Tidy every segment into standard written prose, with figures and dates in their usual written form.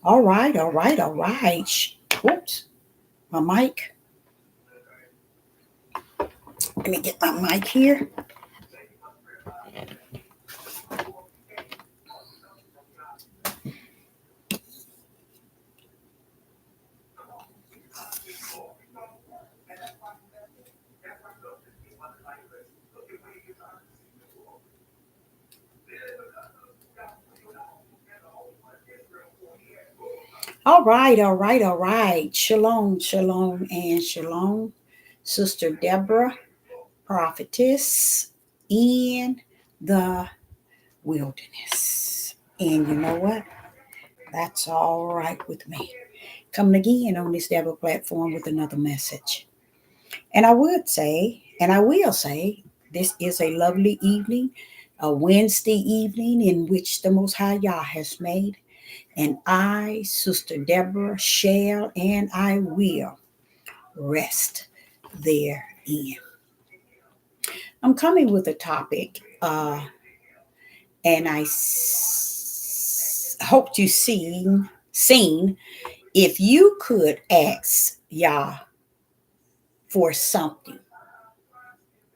All right, all right, all right. Whoops, my mic. Let me get my mic here. All right, all right, all right. Shalom, shalom, and shalom. Sister Deborah, prophetess in the wilderness. And you know what? That's all right with me. Coming again on this Deborah platform with another message. And I would say, and I will say, this is a lovely evening, a Wednesday evening in which the Most High Yah has made. And I, Sister Deborah, shall and I will rest therein. I'm coming with a topic, and hope you seen if you could ask Yah for something,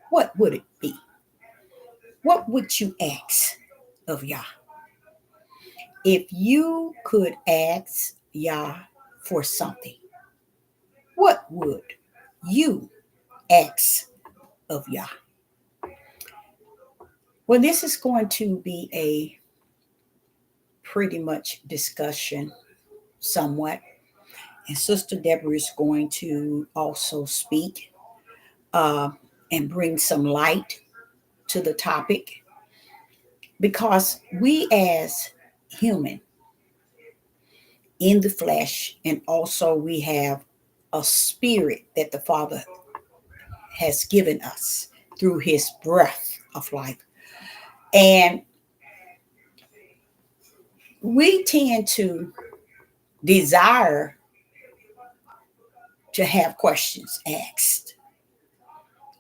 what would it be? What would you ask of Yah? If you could ask Yah for something, what would you ask of Yah? Well, this is going to be a pretty much discussion, somewhat. And Sister Deborah is going to also speak uh, and bring some light to the topic because we, as human in the flesh, and also we have a spirit that the Father has given us through his breath of life. And we tend to desire to have questions asked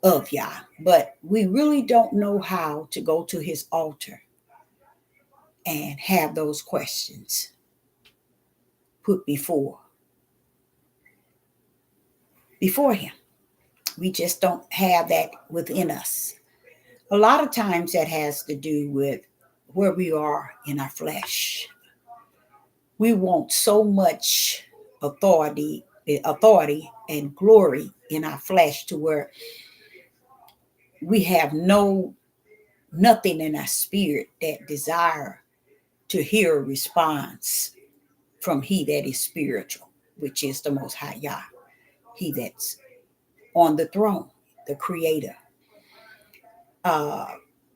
of Yah, but we really don't know how to go to his altar and have those questions put before him. We just don't have that within us. A lot of times that has to do with where we are in our flesh. We want so much authority and glory in our flesh to where we have nothing in our spirit that desire to hear a response from he that is spiritual, which is the Most High Yah, he that's on the throne, the creator, uh,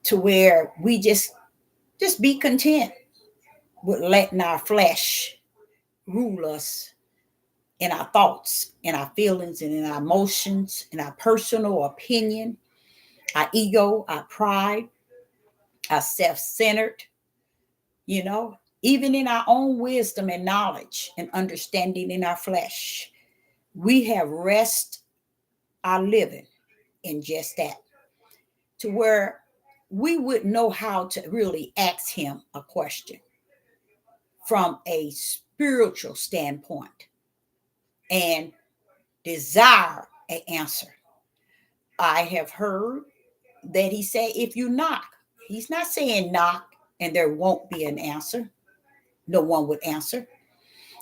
to where we just be content with letting our flesh rule us in our thoughts, in our feelings, and in our emotions, in our personal opinion, our ego, our pride, our self-centered, you know, even in our own wisdom and knowledge and understanding in our flesh. We have rest our living in just that, to where we would know how to really ask him a question from a spiritual standpoint and desire an answer. I have heard that he said, if you knock, he's not saying knock and there won't be an answer. No one would answer.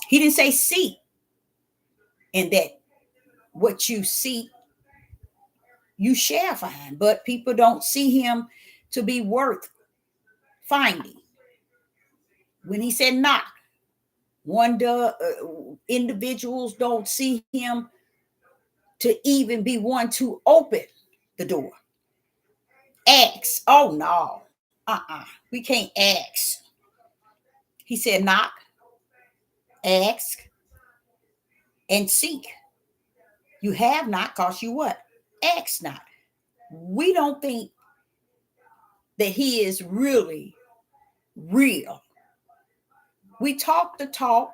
He didn't say seek, and that what you seek, you shall find. But people don't see him to be worth finding. When he said knock, individuals don't see him to even be one to open the door. Ask. Oh no. We can't ask. He said knock, ask, and seek. You have not because you what? Ask not. We don't think that he is really real. We talk the talk,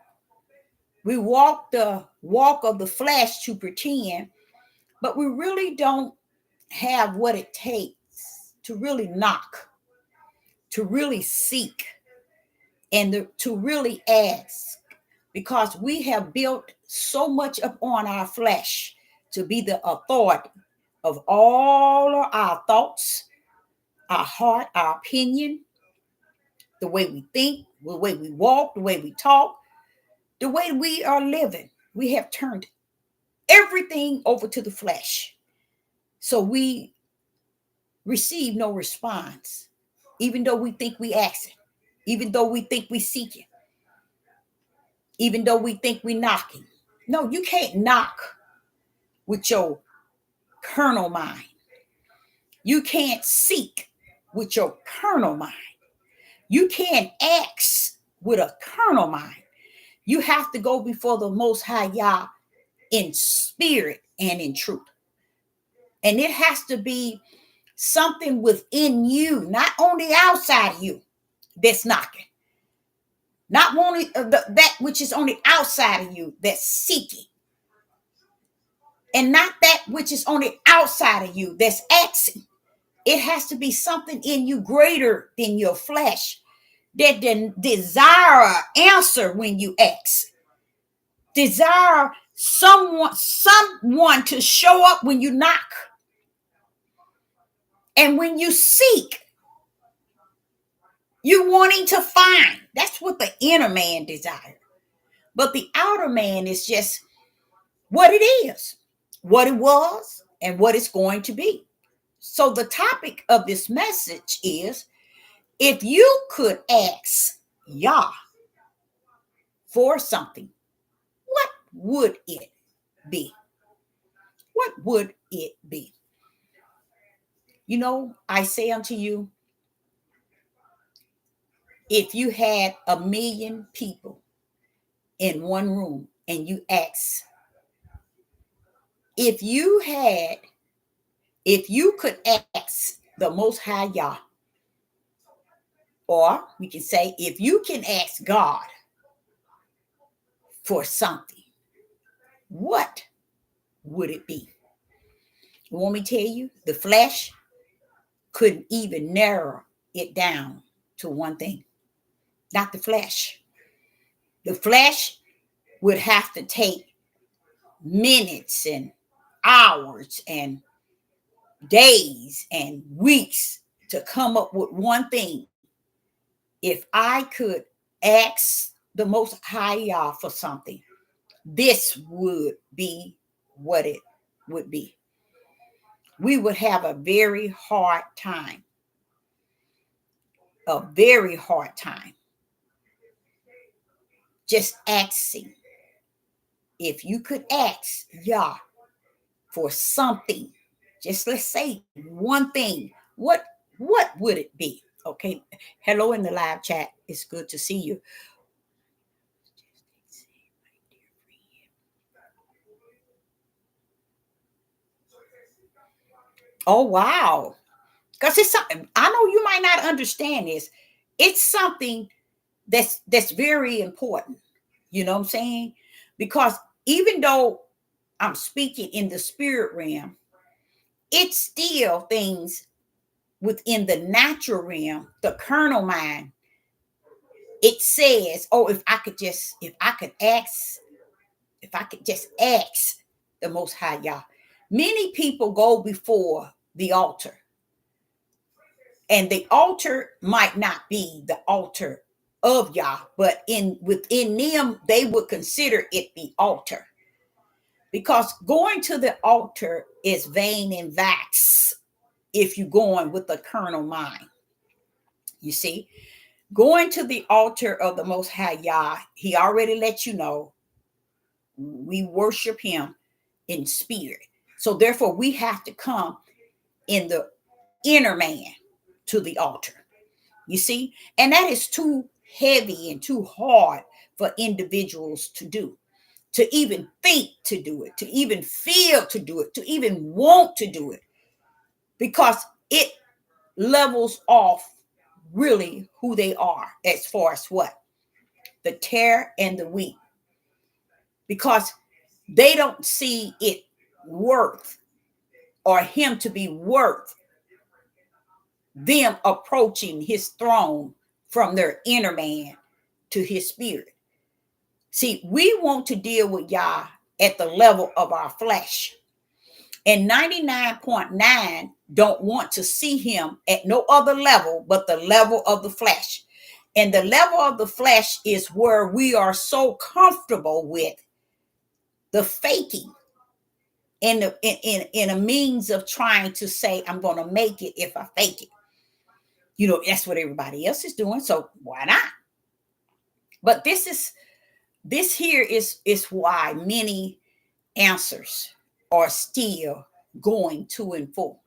We walk the walk of the flesh to pretend, but we really don't have what it takes to really knock, to really seek, and to really ask, because we have built so much upon our flesh to be the authority of all of our thoughts, our heart, our opinion, the way we think, the way we walk, the way we talk, the way we are living. We have turned everything over to the flesh. So we receive no response, even though we think we ask it, even though we think we seek it, even though we think we knocking. No, you can't knock with your carnal mind. You can't seek with your carnal mind. You can't ask with a carnal mind. You have to go before the Most High Yah in spirit and in truth. And it has to be something within you, not on the outside of you, that's knocking. Not only that which is on the outside of you that's seeking. And not that which is on the outside of you that's asking. It has to be something in you greater than your flesh that desire an answer when you ask. Desire someone to show up when you knock. And when you seek, you wanting to find. That's what the inner man desires. But the outer man is just what it is, what it was, and what it's going to be. So the topic of this message is, if you could ask Yah for something, what would it be? What would it be? You know, I say unto you, if you had 1,000,000 people in one room and you ask, if you could ask the Most High Yah, or we can say, if you can ask God for something, what would it be? You want me to tell you? The flesh couldn't even narrow it down to one thing. Not the flesh. The flesh would have to take minutes and hours and days and weeks to come up with one thing. If I could ask the Most High Yah for something, this would be what it would be. We would have a very hard time. A very hard time. Just asking. If you could ask Yah for something, just let's say one thing, what would it be? Okay. Hello in the live chat. It's good to see you. Oh, wow. Because it's something, I know you might not understand this. It's something that's very important. You know what I'm saying? Because even though I'm speaking in the spirit realm, it's still things within the natural realm, the carnal mind. It says, oh, if I could just ask the Most High Yah. Many people go before the altar, and the altar might not be the altar of Yah, but within them, they would consider it the altar. Because going to the altar is vain and vax if you're going with a carnal mind. You see, going to the altar of the Most High Yah, he already let you know we worship him in spirit. So therefore, we have to come in the inner man to the altar. You see, and that is too heavy and too hard for individuals to do, to even think to do it, to even feel to do it, to even want to do it, because it levels off really who they are as far as what? The tare and the wheat. because they don't see it worth, or him to be worth, them approaching his throne from their inner man to his spirit. See, we want to deal with Yah at the level of our flesh. And 99.9 don't want to see him at no other level but the level of the flesh. And the level of the flesh is where we are so comfortable with the faking in a means of trying to say, I'm going to make it if I fake it. You know, that's what everybody else is doing, so why not? But this here is why many answers are still going to and fro.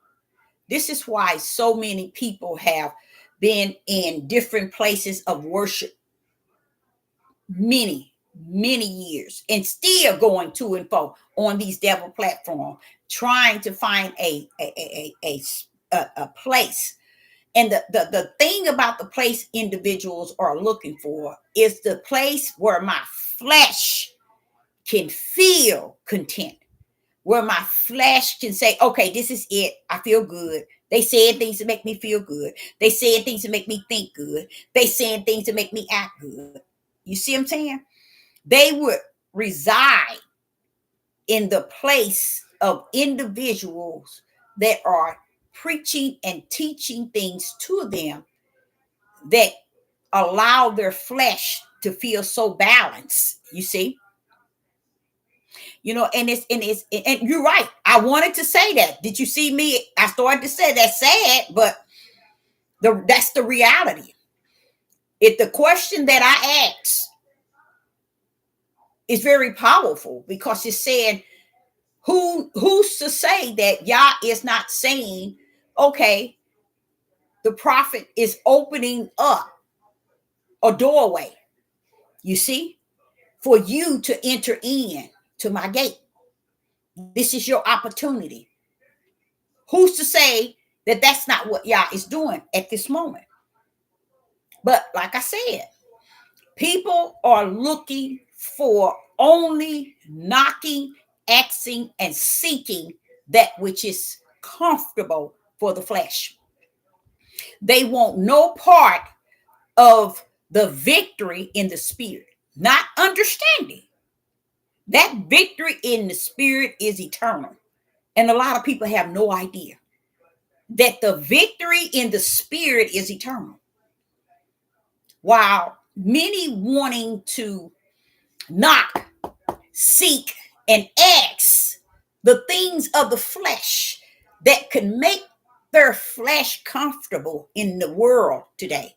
This is why so many people have been in different places of worship many years and still going to and fro on these devil platforms, trying to find a place. And the thing about the place individuals are looking for is the place where my flesh can feel content, where my flesh can say, okay, this is it. I feel good. They said things to make me feel good. They said things to make me think good. They said things to make me act good. You see what I'm saying? They would reside in the place of individuals that are preaching and teaching things to them that allow their flesh to feel so balanced. You see? You know, and you're right. I wanted to say that. Did you see me? I started to say that's sad, but that's the reality. If the question that I asked is very powerful, because it's saying, who's to say that Yah is not saying, okay, the prophet is opening up a doorway, you see, for you to enter in to my gate. This is your opportunity. Who's to say that that's not what Yah is doing at this moment? But like I said, people are looking for only knocking, asking, and seeking that which is comfortable for the flesh. They want no part of the victory in the spirit, not understanding that victory in the spirit is eternal. And a lot of people have no idea that the victory in the spirit is eternal. While many wanting to knock, seek, and ask the things of the flesh that can make their flesh comfortable in the world today,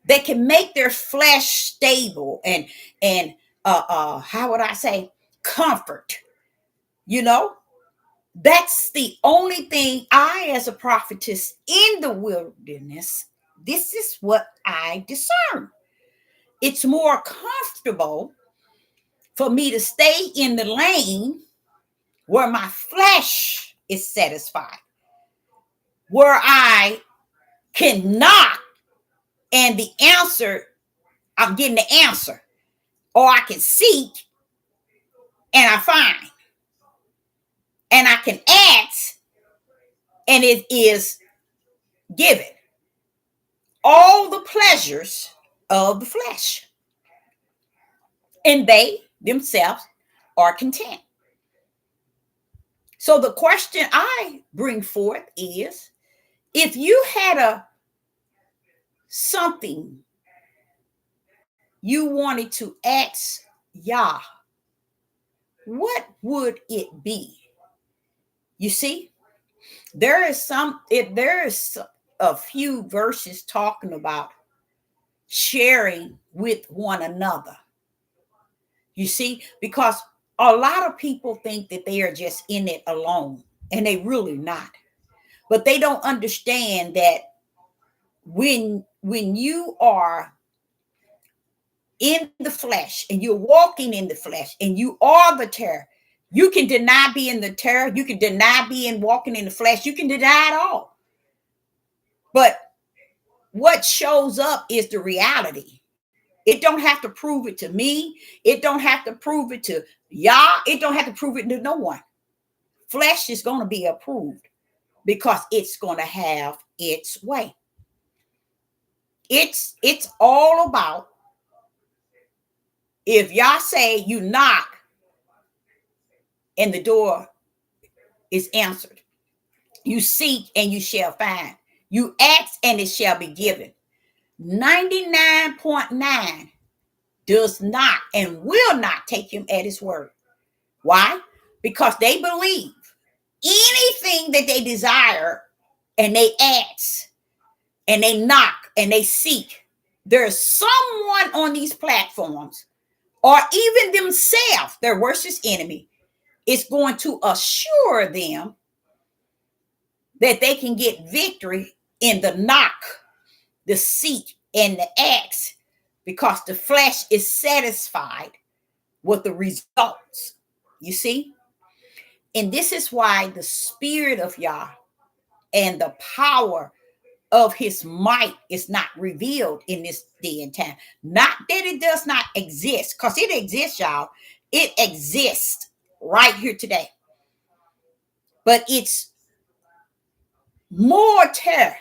that can make their flesh stable and how would I say, comfort. You know, that's the only thing I, as a prophetess in the wilderness, this is what I discern. It's more comfortable for me to stay in the lane where my flesh is satisfied, where I can knock and the answer, I'm getting the answer, or I can seek and I find, and I can ask and it is given. All the pleasures of the flesh, and they themselves are content. So the question I bring forth is, if you had something you wanted to ask Yah, what would it be? You see, there is a few verses talking about sharing with one another. You see, because a lot of people think that they are just in it alone, and they really not. But they don't understand that when you are in the flesh and you're walking in the flesh and you are the terror, you can deny being the terror, you can deny being walking in the flesh, you can deny it all. But what shows up is the reality. It don't have to prove it to me. It don't have to prove it to Y'all, it don't have to prove it to no one. Flesh is going to be approved because it's going to have its way. It's all about, if y'all say you knock and the door is answered, you seek and you shall find, you ask and it shall be given. 99.9 does not and will not take him at his word. Why? Because they believe anything that they desire and they ask and they knock and they seek, there's someone on these platforms or even themselves, their worst enemy, is going to assure them that they can get victory in the knock, the seek, and the ask, because the flesh is satisfied with the results. You see? And this is why the spirit of Yah and the power of his might is not revealed in this day and time. Not that it does not exist, because it exists, y'all. It exists right here today. But it's more terror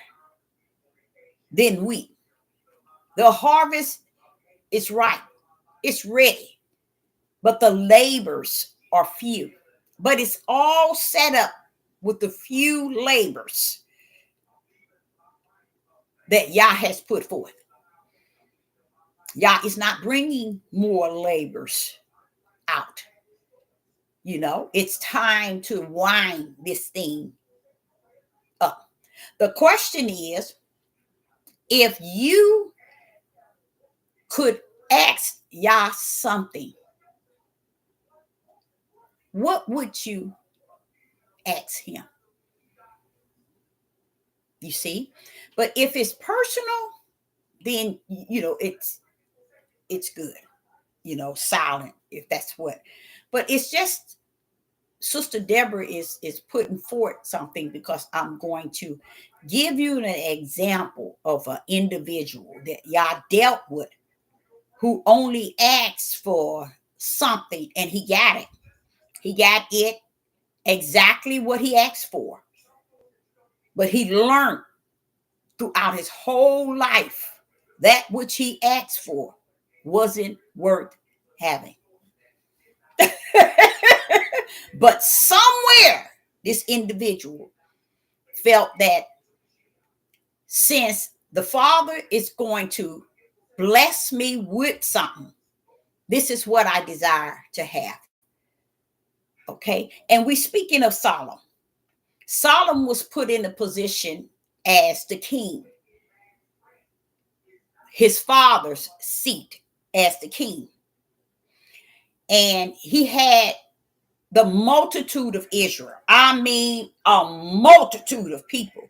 than wheat. The harvest is ripe. It's ready. But the labors are few. But it's all set up with the few labors that Yah has put forth. Yah is not bringing more labors out. You know, it's time to wind this thing up. The question is, if you could ask Yah something, what would you ask him? You see? But if it's personal, then, you know, it's good, you know, silent, if that's what. But it's just, Sister Deborah is putting forth something, because I'm going to give you an example of an individual that Yah dealt with, who only asked for something and he got it. He got it exactly what he asked for. But he learned throughout his whole life that which he asked for wasn't worth having. But somewhere this individual felt that since the Father is going to bless me with something, this is what I desire to have. Okay. And we speaking of Solomon. Solomon was put in a position as the king, his father's seat as the king. And he had the multitude of Israel. I mean, a multitude of people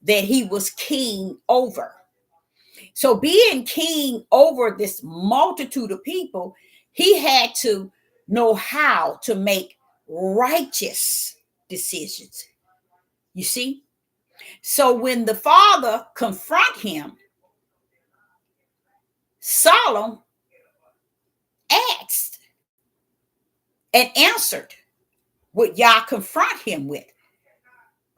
that he was king over. So being king over this multitude of people, he had to know how to make righteous decisions. You see? So when the father confront him, Solomon asked and answered what Yah confront him with.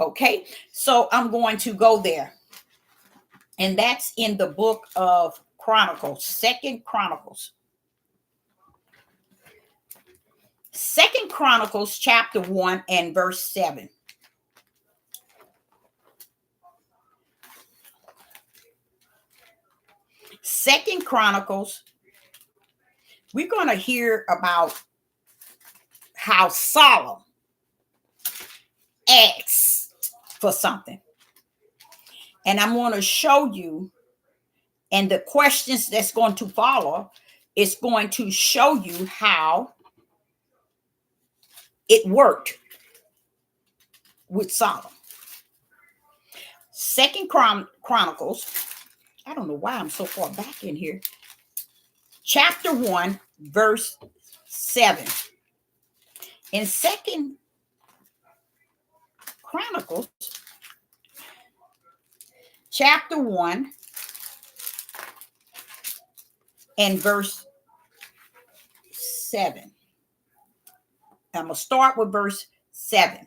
Okay, so I'm going to go there. And that's in the book of Chronicles, Second Chronicles. Second Chronicles chapter 1 and verse 7. Second Chronicles, we're going to hear about how Solomon asked for something. And I'm going to show you, and the questions that's going to follow is going to show you how it worked with Solomon. Second Chronicles, I don't know why I'm so far back in here. Chapter 1, verse 7. In Second Chronicles, chapter 1 and verse 7. I'm going to start with verse 7.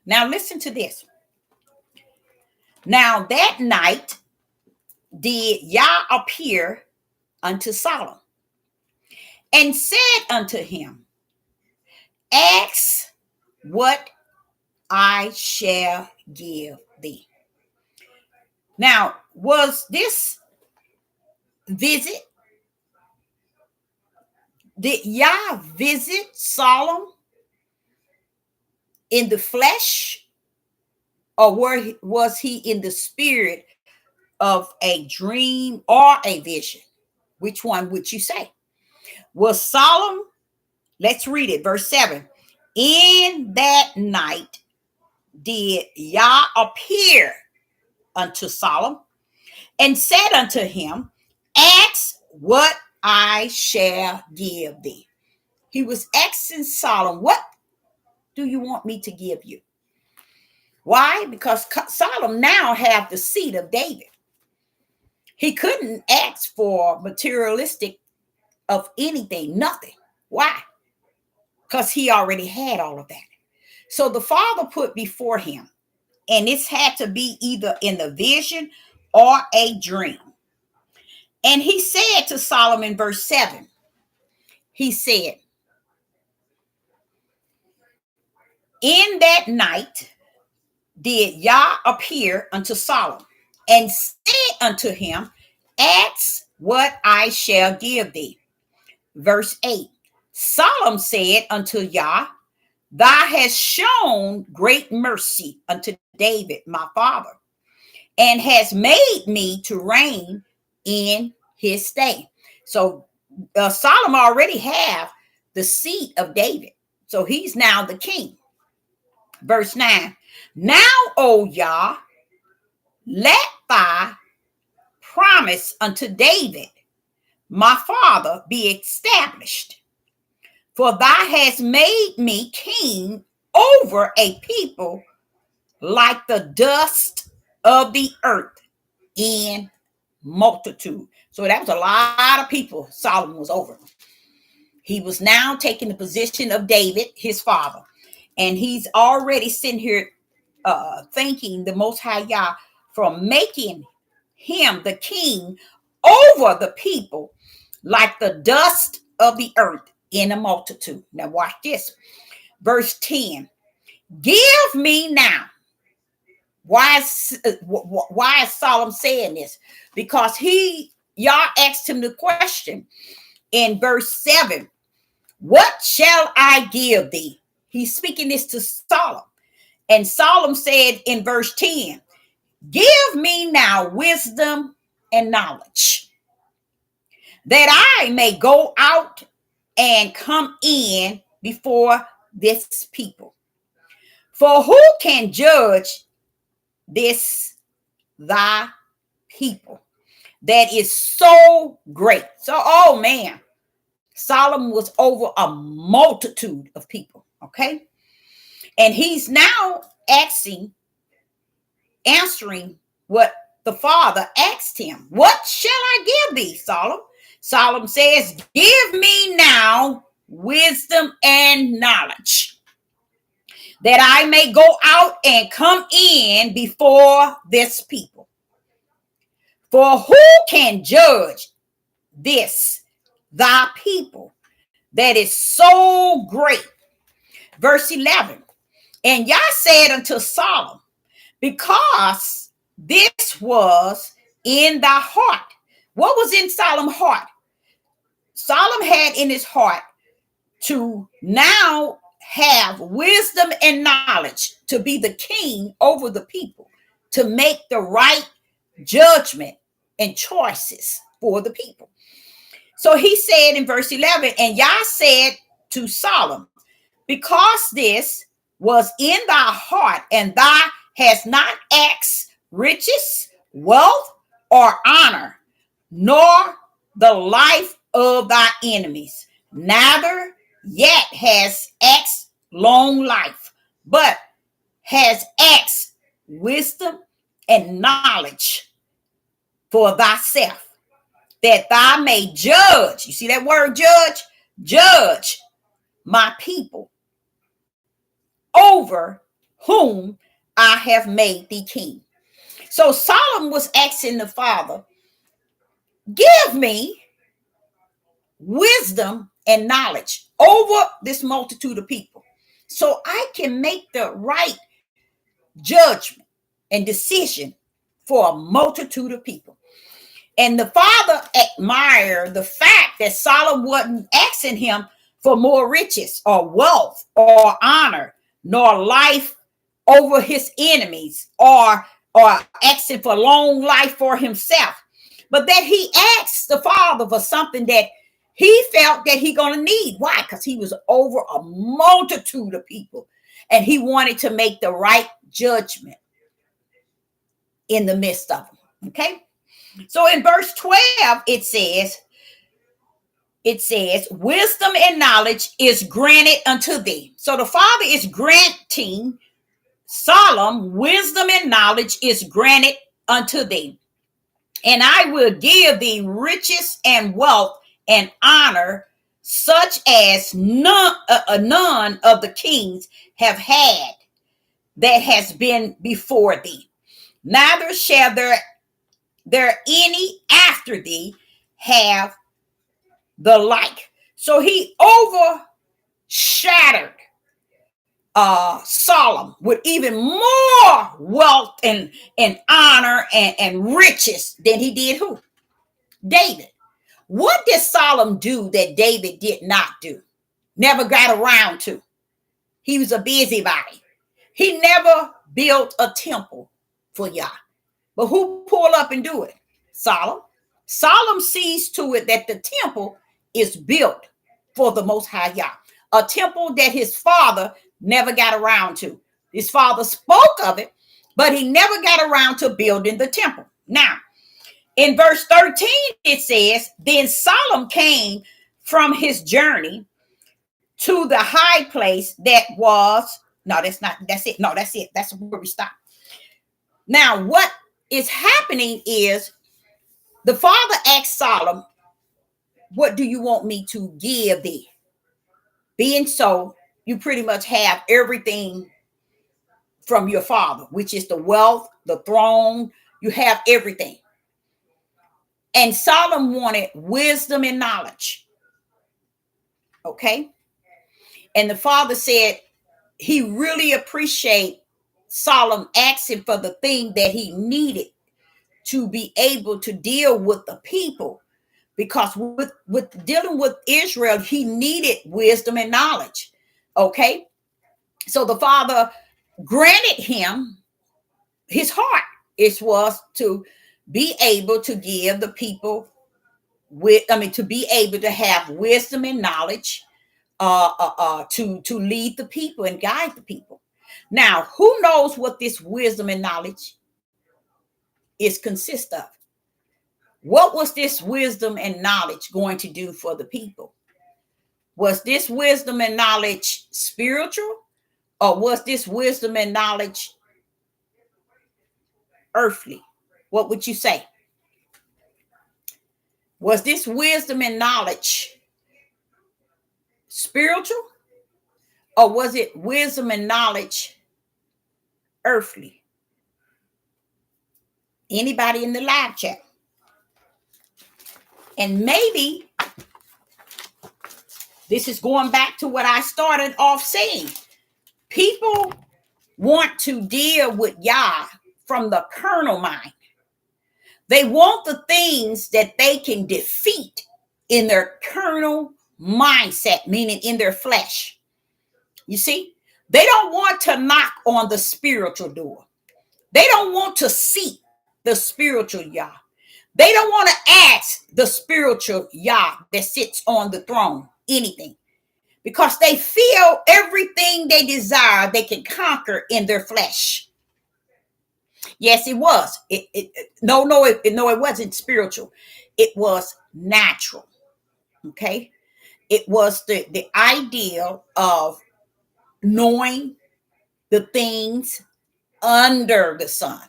Now listen to this. Now that night did Yah appear unto Solomon and said unto him, ask what I shall give thee. Now, was this visit? Did Yah visit Solomon in the flesh, or was he in the spirit of a dream or a vision? Which one would you say? Was Solomon, let's read it, verse 7. In that night did Yah appear unto Solomon and said unto him, ask what I shall give thee. He was asking Solomon, what do you want me to give you? Why? Because Solomon now have the seed of David. He couldn't ask for materialistic of anything, nothing. Why? Because he already had all of that. So the Father put before him, and this had to be either in the vision or a dream. And he said to Solomon, verse 7, he said, in that night did Yah appear unto Solomon and said unto him, ask what I shall give thee. Verse 8, Solomon said unto Yah, thou hast shown great mercy unto David, my father, and has made me to reign in his stead. So Solomon already have the seat of David. So he's now the king. Verse 9, now, O Yah, let thy promise unto David, my father, be established. For thou hast made me king over a people like the dust of the earth in multitude. So that was a lot of people Solomon was over. He was now taking the position of David, his father. And he's already sitting here thanking the Most High Yah for making him the king over the people like the dust of the earth in a multitude. Now watch this. Verse 10. Give me now. Why is Solomon saying this? Because Yah asked him the question in verse 7. What shall I give thee? He's speaking this to Solomon. And Solomon said in verse 10, give me now wisdom and knowledge, that I may go out and come in before this people. For who can judge this thy people that is so great? So, oh man, Solomon was over a multitude of people, okay? And he's now answering what the father asked him. What shall I give thee, Solomon? Solomon says, give me now wisdom and knowledge, that I may go out and come in before this people. For who can judge this thy people that is so great? Verse 11, and Yah said unto Solomon, because this was in thy heart. What was in Solomon's heart? Solomon had in his heart to now have wisdom and knowledge to be the king over the people, to make the right judgment and choices for the people. So he said in verse 11, and Yah said to Solomon, because this was in thy heart, and thou hast not asked riches, wealth, or honor, nor the life of thy enemies, neither yet has asked long life, but has asked wisdom and knowledge for thyself, that thou may judge. You see that word judge? Judge my people over whom I have made thee king. So Solomon was asking the Father, give me wisdom and knowledge over this multitude of people so I can make the right judgment and decision for a multitude of people. And the Father admired the fact that Solomon wasn't asking him for more riches or wealth or honor, nor life over his enemies, or asking for long life for himself, but that he asked the Father for something that he felt that he gonna need. Why? Because he was over a multitude of people, and he wanted to make the right judgment in the midst of them. Okay. So in verse 12, it says, wisdom and knowledge is granted unto thee. So the Father is granting Solomon wisdom and knowledge is granted unto thee. And I will give thee riches and wealth and honor, such as none of the kings have had that has been before thee. Neither shall there any after thee have the like. So he overshadowed Solomon with even more wealth and honor and riches than he did who? David. What did Solomon do that David did not do? Never got around to. He was a busybody. He never built a temple for Yah. But who pulled up and do it? Solomon. Solomon sees to it that the temple is built for the Most High Yah. A temple that his father never got around to. His father spoke of it, but he never got around to building the temple. Now, in verse 13, it says, then Solomon came from his journey to the high place that was, no, that's not, that's it. No, that's it. That's where we stop. Now, what is happening is the Father asked Solomon, what do you want me to give thee? Being so, you pretty much have everything from your father, which is the wealth, the throne. You have everything. And Solomon wanted wisdom and knowledge. Okay. And the Father said he really appreciated Solomon asking for the thing that he needed to be able to deal with the people. Because with dealing with Israel, he needed wisdom and knowledge. Okay. So the Father granted him his heart. It was to be able to give the people to be able to have wisdom and knowledge to lead the people and guide the people. Now, who knows what this wisdom and knowledge is consist of? What was this wisdom and knowledge going to do for the people? Was this wisdom and knowledge spiritual, or was this wisdom and knowledge earthly? What would you say? Was this wisdom and knowledge spiritual, or was it wisdom and knowledge earthly? Anybody in the live chat? And maybe this is going back to what I started off saying. People want to deal with Yah from the carnal mind. They want the things that they can defeat in their carnal mindset, meaning in their flesh. You see, they don't want to knock on the spiritual door. They don't want to seek the spiritual Yah. They don't want to ask the spiritual Yah that sits on the throne anything, because they feel everything they desire they can conquer in their flesh. Yes, it was. No, it wasn't spiritual. It was natural. Okay. It was the ideal of knowing the things under the sun.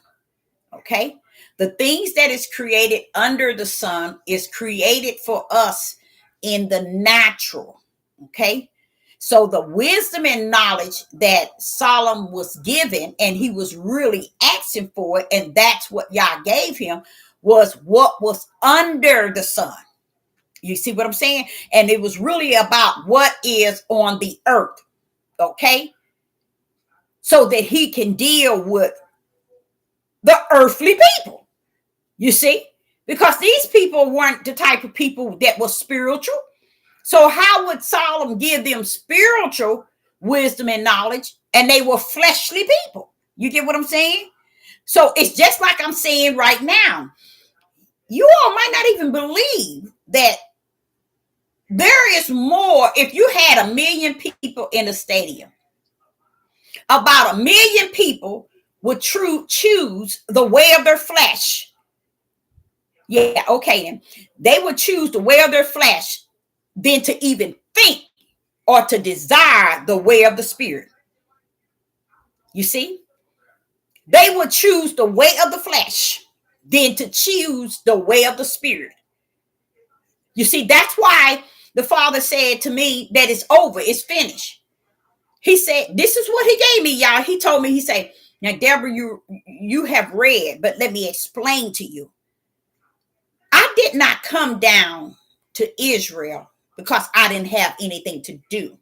Okay. The things that is created under the sun is created for us in the natural. Okay. So the wisdom and knowledge that Solomon was given, and he was really asking for it, and that's what Yah gave him, was what was under the sun. You see what I'm saying? And it was really about what is on the earth, okay? So that he can deal with the earthly people, you see? Because these people weren't the type of people that were spiritual. So how would Solomon give them spiritual wisdom and knowledge, and they were fleshly people? You get what I'm saying? So it's just like I'm saying right now. You all might not even believe that there is more. If you had 1 million people in a stadium, about 1 million people would choose the way of their flesh. Yeah, okay, then. They would choose the way of their flesh than to even think or to desire the way of the spirit. You see? They would choose the way of the flesh than to choose the way of the spirit. You see, that's why the Father said to me that it's over, it's finished. He said, this is what he gave me, y'all. He told me, he said, now, Deborah, you have read, but let me explain to you. I did not come down to Israel because I didn't have anything to do.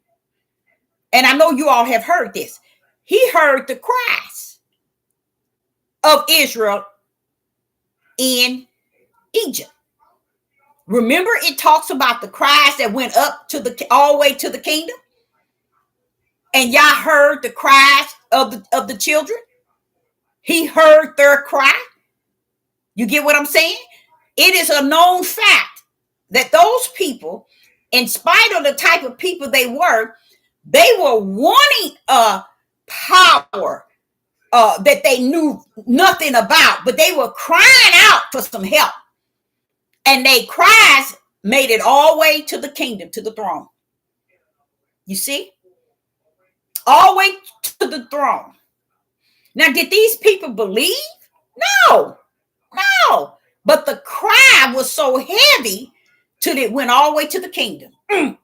And I know you all have heard this. He heard the cries of Israel in Egypt. Remember, it talks about the cries that went up to all the way to the kingdom. And Yah heard the cries of the children. He heard their cry. You get what I'm saying? It is a known fact that those people, in spite of the type of people they were wanting a power that they knew nothing about, but they were crying out for some help. And they cries made it all the way to the kingdom, to the throne. You see? All the way to the throne. Now, did these people believe? No. But the cry was so heavy till it went all the way to the kingdom. And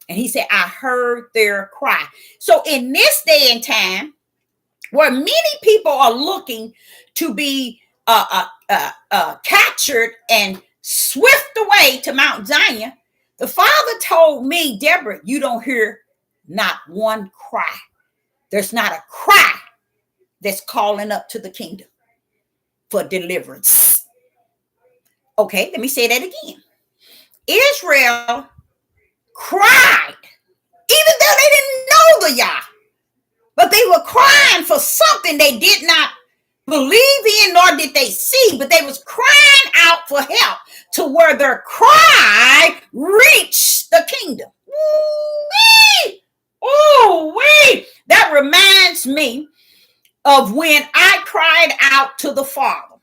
he said, I heard their cry. So in this day and time, where many people are looking to be captured and swift away to Mount Zion, the Father told me, Deborah, you don't hear not one cry. There's not a cry that's calling up to the kingdom for deliverance. Okay, let me say that again. Israel cried, even though they didn't know the Yah, but they were crying for something they did not believe in, nor did they see, but they was crying out for help to where their cry reached the kingdom. Ooh-wee! That reminds me of when I cried out to the Father.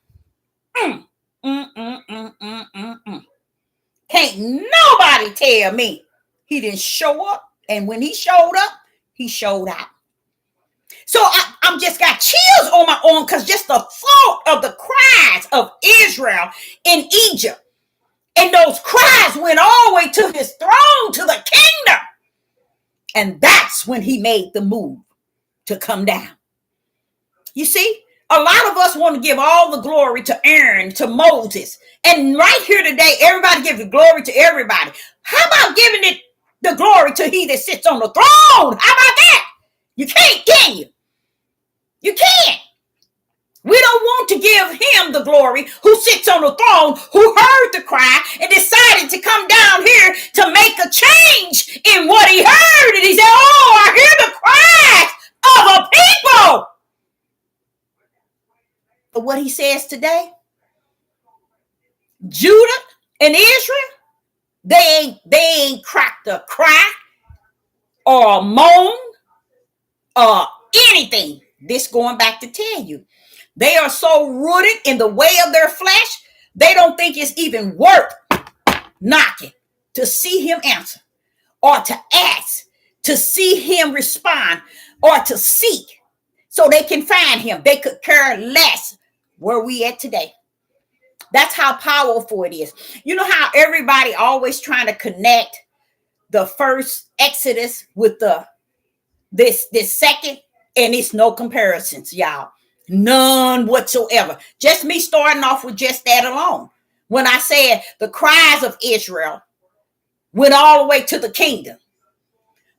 Can't nobody tell me he didn't show up. And when he showed up, he showed out. So I'm just got chills on my arm because just the thought of the cries of Israel in Egypt. And those cries went all the way to his throne, to the kingdom. And that's when he made the move to come down. You see, a lot of us want to give all the glory to Aaron, to Moses. And right here today, everybody gives the glory to everybody. How about giving it the glory to he that sits on the throne? How about that? You can't, can you? You can't. We don't want to give him the glory who sits on the throne, who heard the cry and decided to come down here to make a change in what he heard. And he said, oh, I hear the cries of a people. But what he says today, Judah and Israel, they ain't cracked a cry or a moan or anything. This going back to tell you, they are so rooted in the way of their flesh, they don't think it's even worth knocking to see him answer or to ask, to see him respond or to seek so they can find him. They could care less where we at today. That's how powerful it is. You know how everybody always trying to connect the first Exodus with this second, and it's no comparisons, y'all. None whatsoever. Just me starting off with just that alone. When I said the cries of Israel went all the way to the kingdom.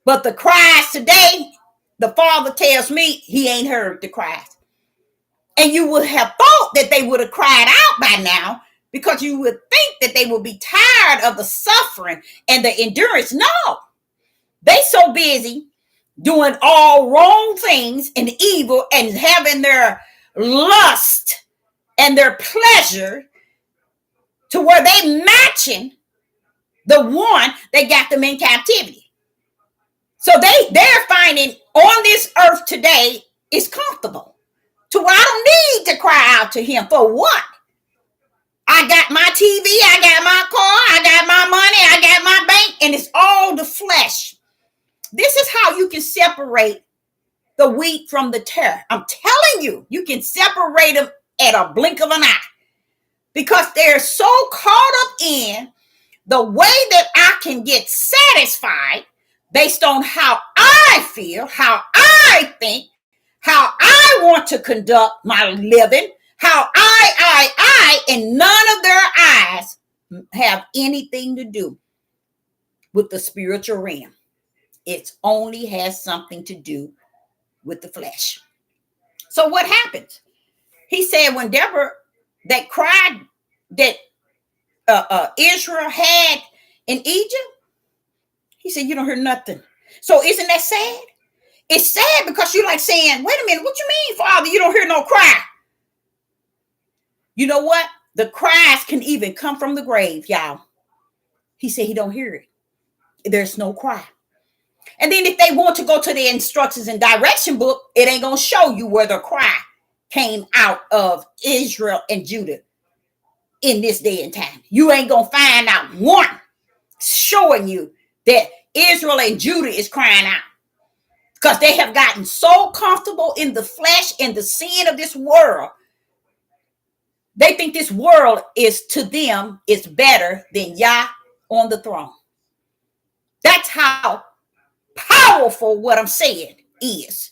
But the cries today, the Father tells me he ain't heard the cries. And you would have thought that they would have cried out by now, because you would think that they would be tired of the suffering and the endurance. No, they so busy doing all wrong things and evil and having their lust and their pleasure to where they matching the one that got them in captivity. So they're finding on this earth today is comfortable. To where I don't need to cry out to him for what? I got my TV, I got my car, I got my money, I got my bank, and it's all the flesh. This is how you can separate the wheat from the tare. I'm telling you, you can separate them at a blink of an eye, because they're so caught up in the way that I can get satisfied based on how I feel, how I think, how I want to conduct my living, how and none of their eyes have anything to do with the spiritual realm. It only has something to do with the flesh. So what happens? He said when Deborah that cried that Israel had in Egypt, he said, you don't hear nothing. So isn't that sad? It's sad because you're like saying, wait a minute, what you mean, Father? You don't hear no cry. You know what? The cries can even come from the grave, y'all. He said he don't hear it. There's no cry. And then if they want to go to the instructions and direction book, it ain't going to show you where the cry came out of Israel and Judah in this day and time. You ain't going to find out one showing you that Israel and Judah is crying out, because they have gotten so comfortable in the flesh and the sin of this world. They think this world is to them is better than Yah on the throne. That's how powerful what I'm saying is.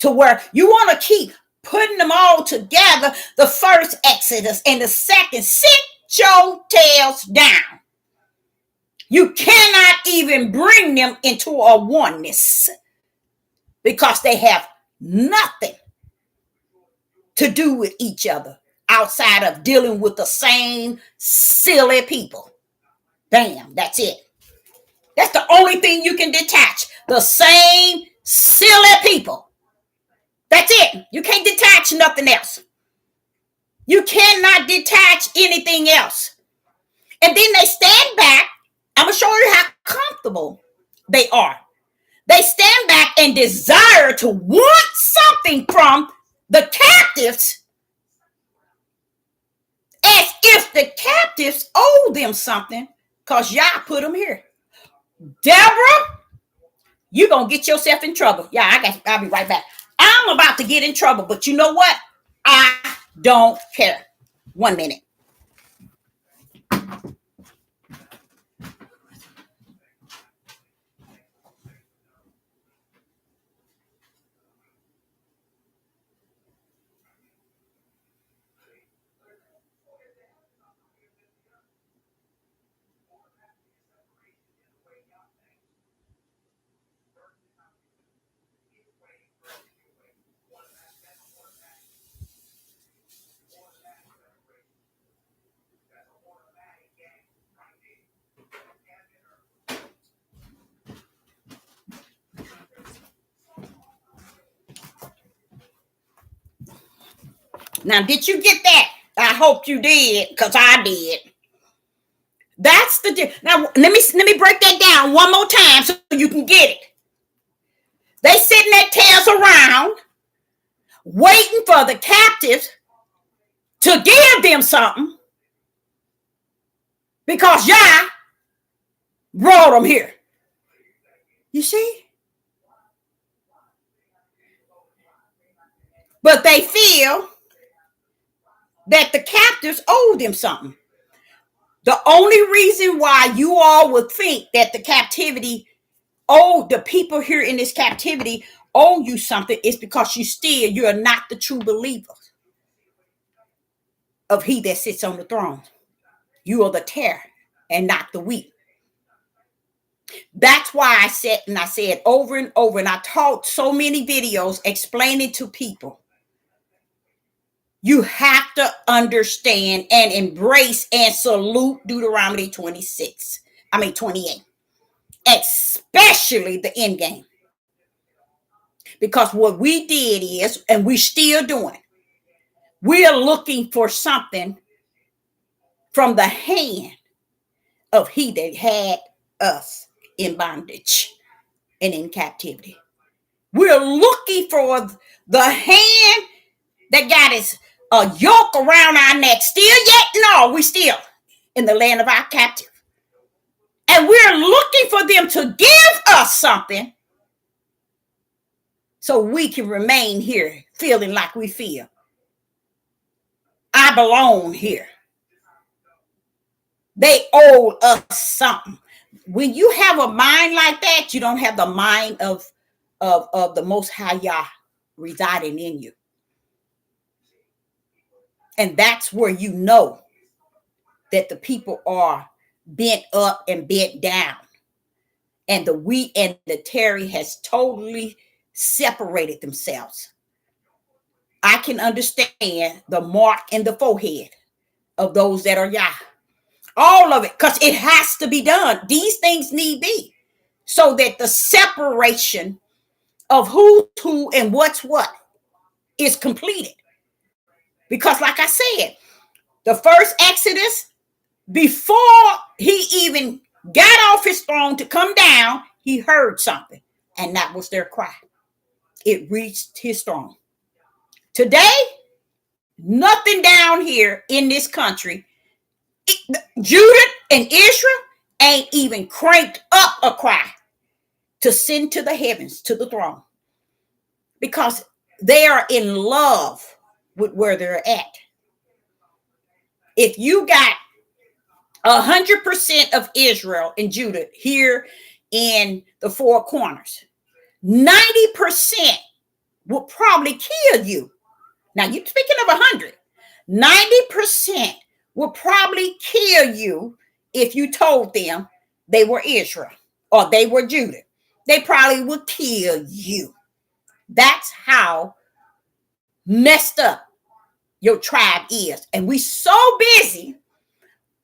To where you want to keep putting them all together, the first Exodus and the second, sit your tails down. You cannot even bring them into a oneness, because they have nothing to do with each other outside of dealing with the same silly people. Bam, that's it. That's the only thing you can detach. The same silly people. That's it. You can't detach nothing else. You cannot detach anything else. And then they stand back. I'm going to show you how comfortable they are. They stand back and desire to want something from the captives, as if the captives owe them something, because Yah put them here. Deborah, you're going to get yourself in trouble. Yeah, I'll be right back. I'm about to get in trouble, but you know what? I don't care. 1 minute. Now, did you get that? I hope you did, because I did. That's the now. Let me break that down one more time so you can get it. They sitting their tails around, waiting for the captives to give them something, because Yah brought them here. You see? But they feel that the captives owe them something. The only reason why you all would think that the captivity, oh, the people here in this captivity owe you something is because you're not the true believer of he that sits on the throne. You are the terror and not the wheat. That's why I said over and over, and I taught so many videos explaining to people, you have to understand and embrace and salute Deuteronomy 28, especially the end game. Because what we did is, and we're still doing, we're looking for something from the hand of he that had us in bondage and in captivity. We're looking for the hand that got his yoke around our neck. Still yet? No, we still in the land of our captive. And we're looking for them to give us something so we can remain here feeling like we feel. I belong here. They owe us something. When you have a mind like that, you don't have the mind of the Most High Yah residing in you. And that's where you know that the people are bent up and bent down. And the wheat and the terry has totally separated themselves. I can understand the mark in the forehead of those that are Yah. All of it, because it has to be done. These things need be. So that the separation of who's who and what's what is completed. Because like I said, the first Exodus, before he even got off his throne to come down, he heard something. And that was their cry. It reached his throne. Today, nothing down here in this country, Judah and Israel ain't even cranked up a cry to send to the heavens, to the throne. Because they are in love with where they're at. If you got 100% of Israel and Judah here in the four corners, 90% will probably kill you. Now, you're speaking of 100. 90% will probably kill you if you told them they were Israel or they were Judah. They probably would kill you. That's how messed up your tribe is. And we so busy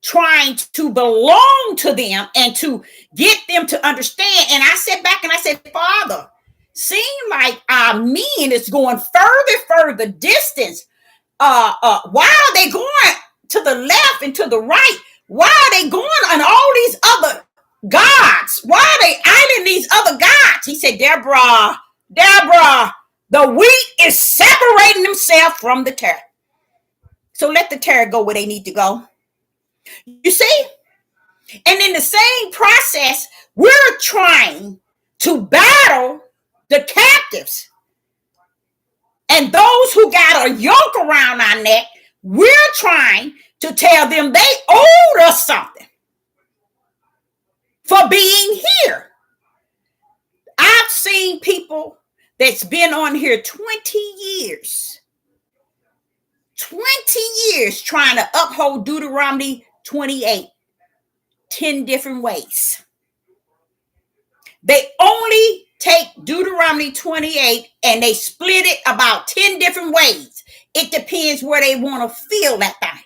trying to belong to them and to get them to understand. And I sat back and I said, Father, seem like our men is going further distance. Why are they going to the left and to the right? Why are they going on all these other gods? Why are they idling these other gods? He said, Deborah, the wheat is separating themselves from the tare. So let the tare go where they need to go. You see? And in the same process, we're trying to battle the captives. And those who got a yoke around our neck, we're trying to tell them they owed us something for being here. I've seen people that's been on here 20 years. 20 years trying to uphold Deuteronomy 28, 10 different ways. They only take Deuteronomy 28 and they split it about 10 different ways. It depends where they want to feel that thing.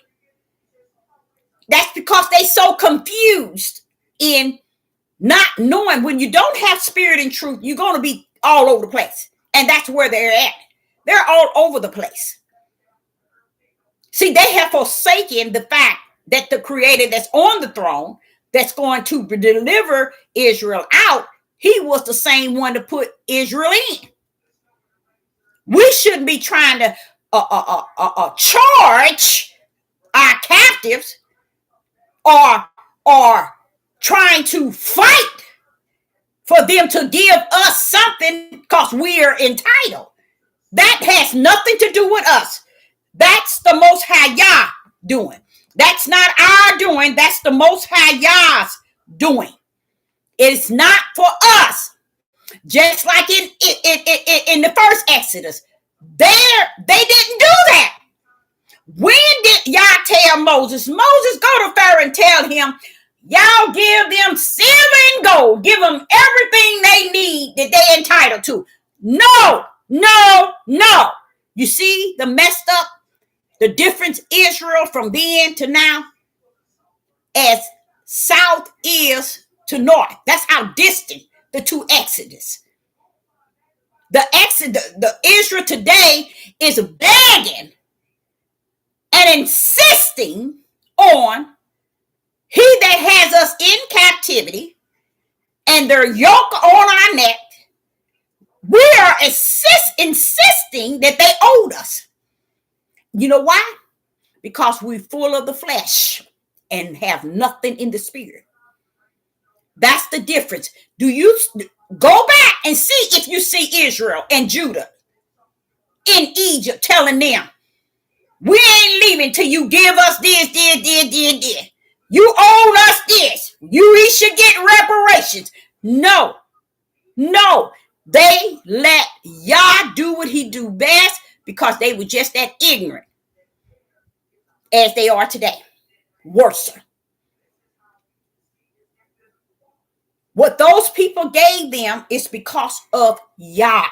That's because they so confused in not knowing. When you don't have spirit and truth, you're going to be all over the place. And that's where they're at. They're all over the place. See, they have forsaken the fact that the creator that's on the throne, that's going to deliver Israel out, he was the same one to put Israel in. We shouldn't be trying to charge our captives or trying to fight for them to give us something because we are entitled. That has nothing to do with us. That's the Most High Yah doing. That's not our doing. That's the Most High Yah's doing. It's not for us. Just like in the first Exodus, they didn't do that. When did Yah tell Moses? Moses, go to Pharaoh and tell him, y'all give them silver and gold. Give them everything they need that they're entitled to. No, no, no. You see the messed up, the difference Israel from then to now, as south is to north. That's how distant the two Exodus. The Israel today is begging and insisting on he that has us in captivity and their yoke on our neck. We are insisting that they owed us. You know why? Because we're full of the flesh and have nothing in the spirit. That's the difference. Do you go back and see if you see Israel and Judah in Egypt telling them, we ain't leaving till you give us this. You owe us this. We should get reparations. No. They let Yah do what he do best because they were just that ignorant as they are today. Worse. What those people gave them is because of Yah.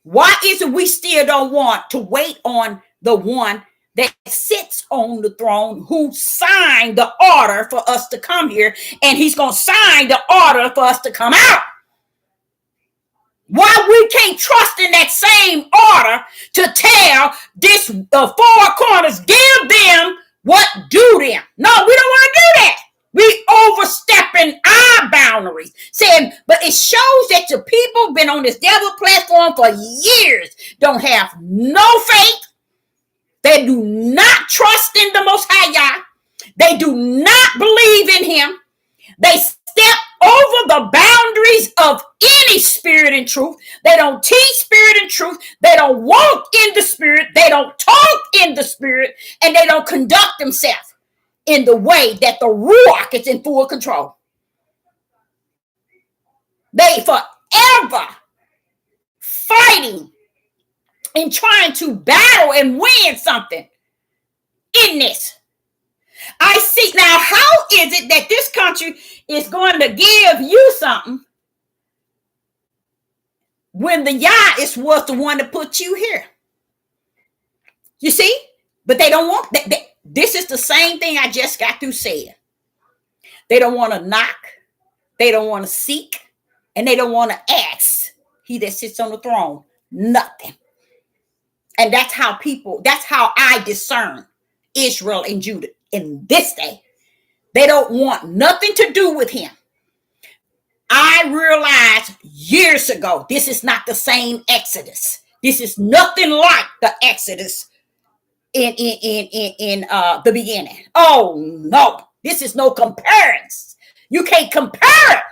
Why is it we still don't want to wait on the one that sits on the throne who signed the order for us to come here, and he's going to sign the order for us to come out? Why we can't trust in that same order to tell this four corners, give them what due them? No, we don't want to do that. We overstepping our boundaries. Saying, but it shows that the people been on this devil platform for years, don't have no faith. They do not trust in the Most High Yah. They do not believe in him. They step over the boundaries of any spirit and truth. They don't teach spirit and truth. They don't walk in the spirit. They don't talk in the spirit. And they don't conduct themselves in the way that the Ruach is in full control. They forever fighting and trying to battle and win something in this. I see now, how is it that this country is going to give you something when the Yah was the one that put you here? You see? But they don't want that. This is the same thing I just got through saying. They don't want to knock. They don't want to seek. And they don't want to ask he that sits on the throne nothing. And that's how I discern Israel and Judah in this day. They don't want nothing to do with him. I realized years ago, this is not the same Exodus. This is nothing like the Exodus in the beginning. Oh no, this is no comparison. You can't compare it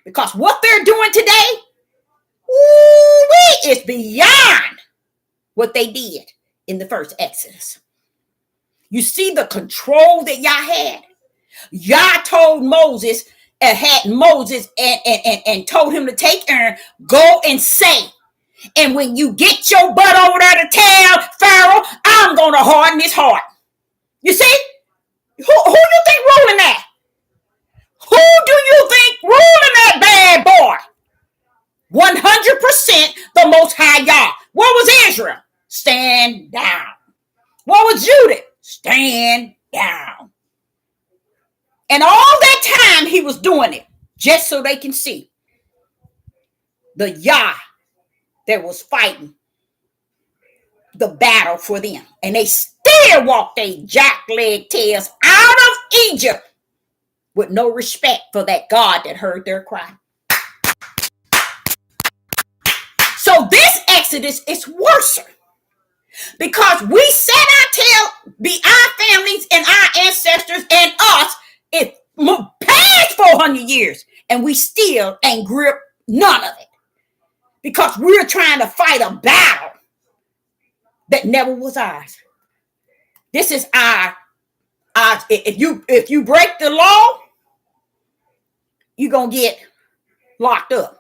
because what they're doing today, is beyond what they did in the first Exodus. You see the control that Yah had. Yah told Moses, and told him to take Aaron, go and say, and when you get your butt over there to tell Pharaoh, I'm going to harden his heart. You see? Who you think ruling that? Who do you think ruling that bad boy? 100% the Most High Yah. What was Israel? Stand down. What was Judah? Stand down. And all that time he was doing it just so they can see the Yah that was fighting the battle for them. And they still walked their jack-leg tails out of Egypt with no respect for that God that heard their cry. So this Exodus is worse because we set our tail, be our families and our ancestors and us, it past 400 years, and we still ain't gripped none of it because we're trying to fight a battle that never was ours. This is our If you break the law, you're gonna get locked up.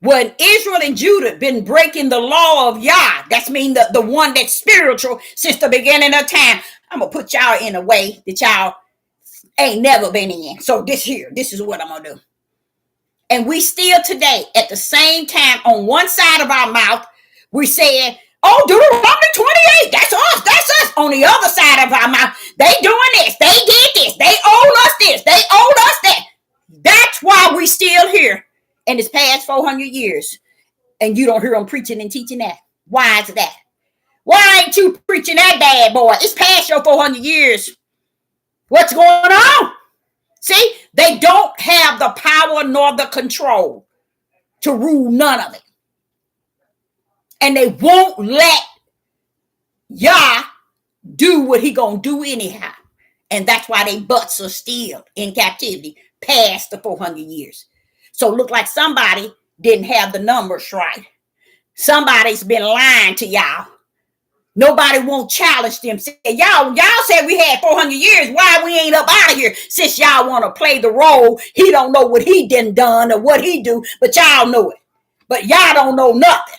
When Israel and Judah been breaking the law of Yah, that's mean the one that's spiritual since the beginning of time. I'm gonna put y'all in a way that y'all ain't never been in. So this is what I'm gonna do. And we still today at the same time on one side of our mouth, we saying, oh, Deuteronomy 28, that's us. On the other side of our mouth, they doing this, they did this, they owe us this, they owed us that. That's why we still here. And it's past 400 years. And you don't hear them preaching and teaching that. Why is that? Why ain't you preaching that bad boy? It's past your 400 years. What's going on? See, they don't have the power nor the control to rule none of it. And they won't let Yah do what he gonna do anyhow. And that's why they butts are still in captivity past the 400 years. So look like somebody didn't have the numbers right. Somebody's been lying to y'all. Nobody won't challenge them. Say, y'all said we had 400 years. Why we ain't up out of here? Since y'all want to play the role, he don't know what he done or what he do, but y'all know it. But y'all don't know nothing.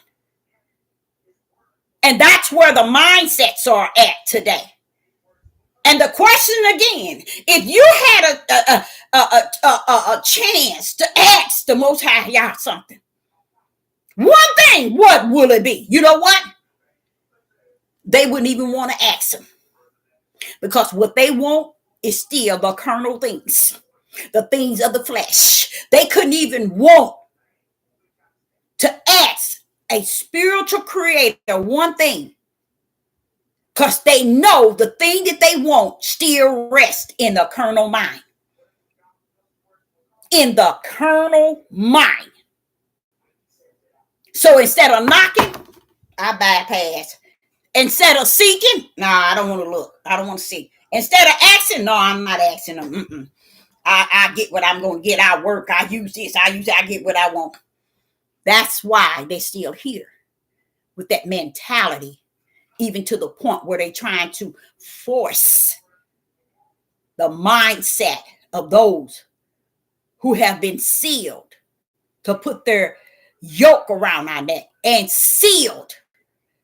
And that's where the mindsets are at today. And the question again, if you had a chance to ask the Most High Yah something, one thing, what will it be? You know what? They wouldn't even want to ask him. Because what they want is still the carnal things, the things of the flesh. They couldn't even want to ask a spiritual creator one thing. Because they know the thing that they want still rests in the carnal mind. In the carnal mind. So instead of knocking, I bypass. Instead of seeking, I don't want to look. I don't want to see. Instead of asking, no, I'm not asking them. I get what I'm going to get. I work. I use this. I get what I want. That's why they're still here with that mentality, even to the point where they're trying to force the mindset of those who have been sealed to put their yoke around our neck and sealed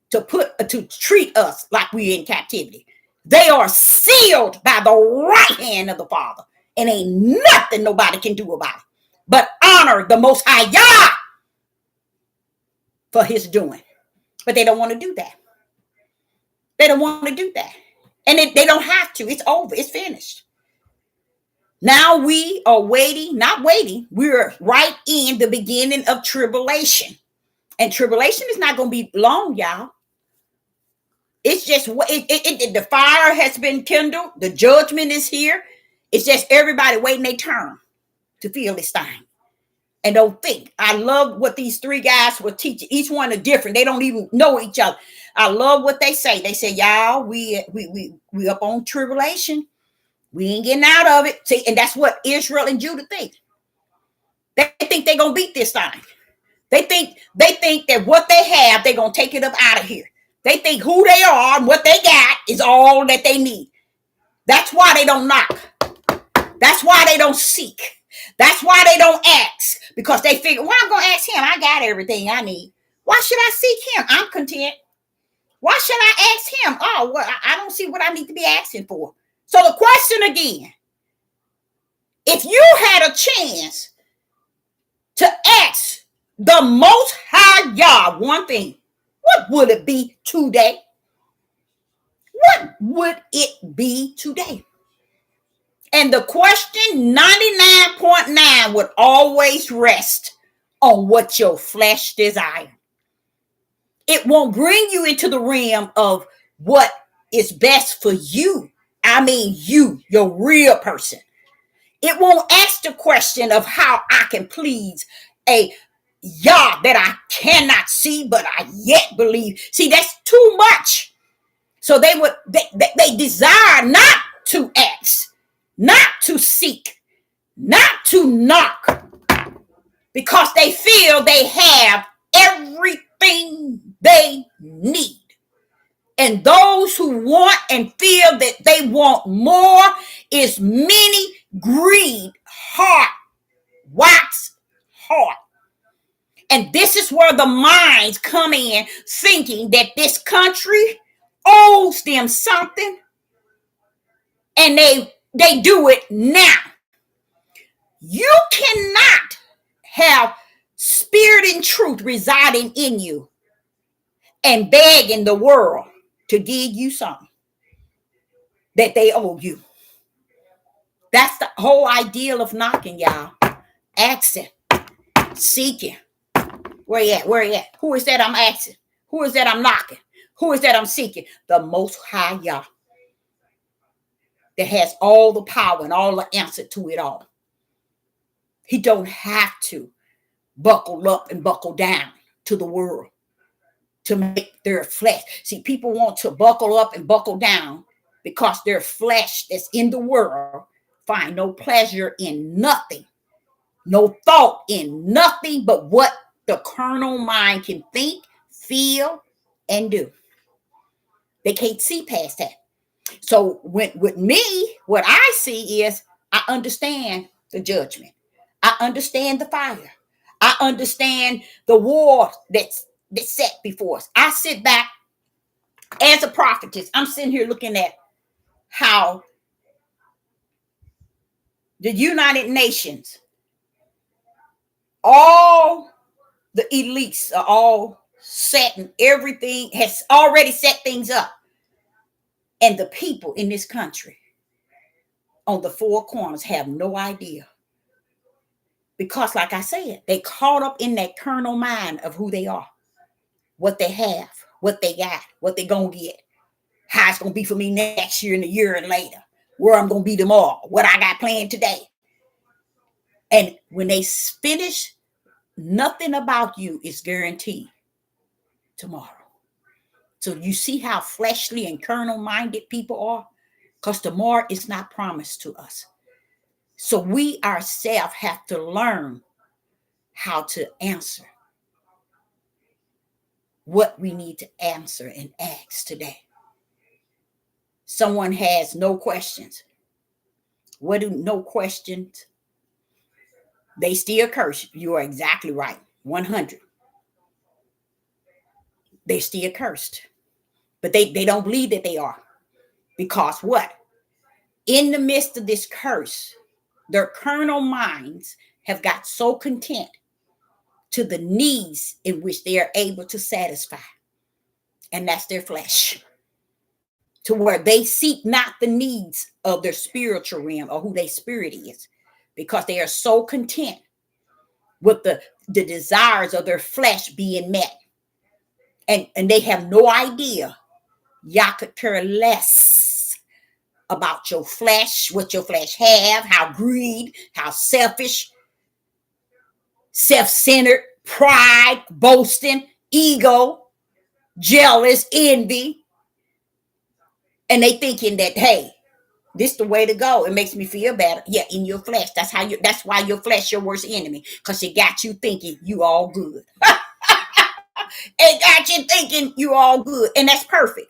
to treat us like we're in captivity. They are sealed by the right hand of the Father, and ain't nothing nobody can do about it but honor the Most High Yah for his doing. But they don't want to do that. They don't want to do that. And they don't have to. It's over. It's finished. Now we are not waiting. We're right in the beginning of tribulation. And tribulation is not going to be long, y'all. It's just the fire has been kindled. The judgment is here. It's just everybody waiting their turn to feel this thing. And don't think. I love what these three guys were teaching. Each one are different. They don't even know each other. I love what they say. They say, y'all, we up on tribulation. We ain't getting out of it. See, and that's what Israel and Judah think. They think they're gonna beat this thing. They think that what they have, they're gonna take it up out of here. They think who they are and what they got is all that they need. That's why they don't knock. That's why they don't seek. That's why they don't ask. Because they figure, well, I'm going to ask him. I got everything I need. Why should I seek him? I'm content. Why should I ask him? Oh, well, I don't see what I need to be asking for. So the question again, if you had a chance to ask the Most High Yah one thing, what would it be today? What would it be today? And the question 99.9 would always rest on what your flesh desires. It won't bring you into the realm of what is best for you. I mean you, your real person. It won't ask the question of how I can please a Yah that I cannot see, but I yet believe. See, that's too much. So they desire not to ask, not to seek, not to knock, because they feel they have everything they need. And those who want and feel that they want more is many greed, heart, wax hard. And this is where the minds come in, thinking that this country owes them something, and they do it now. You cannot have spirit and truth residing in you and begging the world to give you something that they owe you. That's the whole ideal of knocking, y'all. Asking, seeking. Where you at? Where you at? Who is that I'm asking? Who is that I'm knocking? Who is that I'm seeking? The Most High Yah, that has all the power and all the answer to it all. He don't have to buckle up and buckle down to the world to make their flesh. See, people want to buckle up and buckle down because their flesh that's in the world find no pleasure in nothing, no thought in nothing but what the carnal mind can think, feel, and do. They can't see past that. So with me, what I see is I understand the judgment. I understand the fire. I understand the war that's set before us. I sit back as a prophetess. I'm sitting here looking at how the United Nations, all the elites are all set, and everything has already set things up. And the people in this country on the four corners have no idea. Because like I said, they caught up in that carnal mind of who they are, what they have, what they got, what they gonna get, how it's gonna be for me next year and a year and later, where I'm gonna be tomorrow, what I got planned today. And when they finish, nothing about you is guaranteed tomorrow. So you see how fleshly and carnal minded people are? Because tomorrow is not promised to us. So we ourselves have to learn how to answer what we need to answer and ask today. Someone has no questions. What do no questions? They still curse. You are exactly right. 100. They still cursed. But they don't believe that they are. Because what? In the midst of this curse, their carnal minds have got so content to the needs in which they are able to satisfy. And that's their flesh. To where they seek not the needs of their spiritual realm or who their spirit is. Because they are so content with the desires of their flesh being met. And they have no idea. Y'all could care less about your flesh, what your flesh have, how greed, how selfish, self-centered, pride, boasting, ego, jealous, envy. And they thinking that, hey, this is the way to go. It makes me feel better. Yeah, in your flesh. That's why your flesh your worst enemy. Because it got you thinking you all good. It got you thinking you all good. And that's perfect.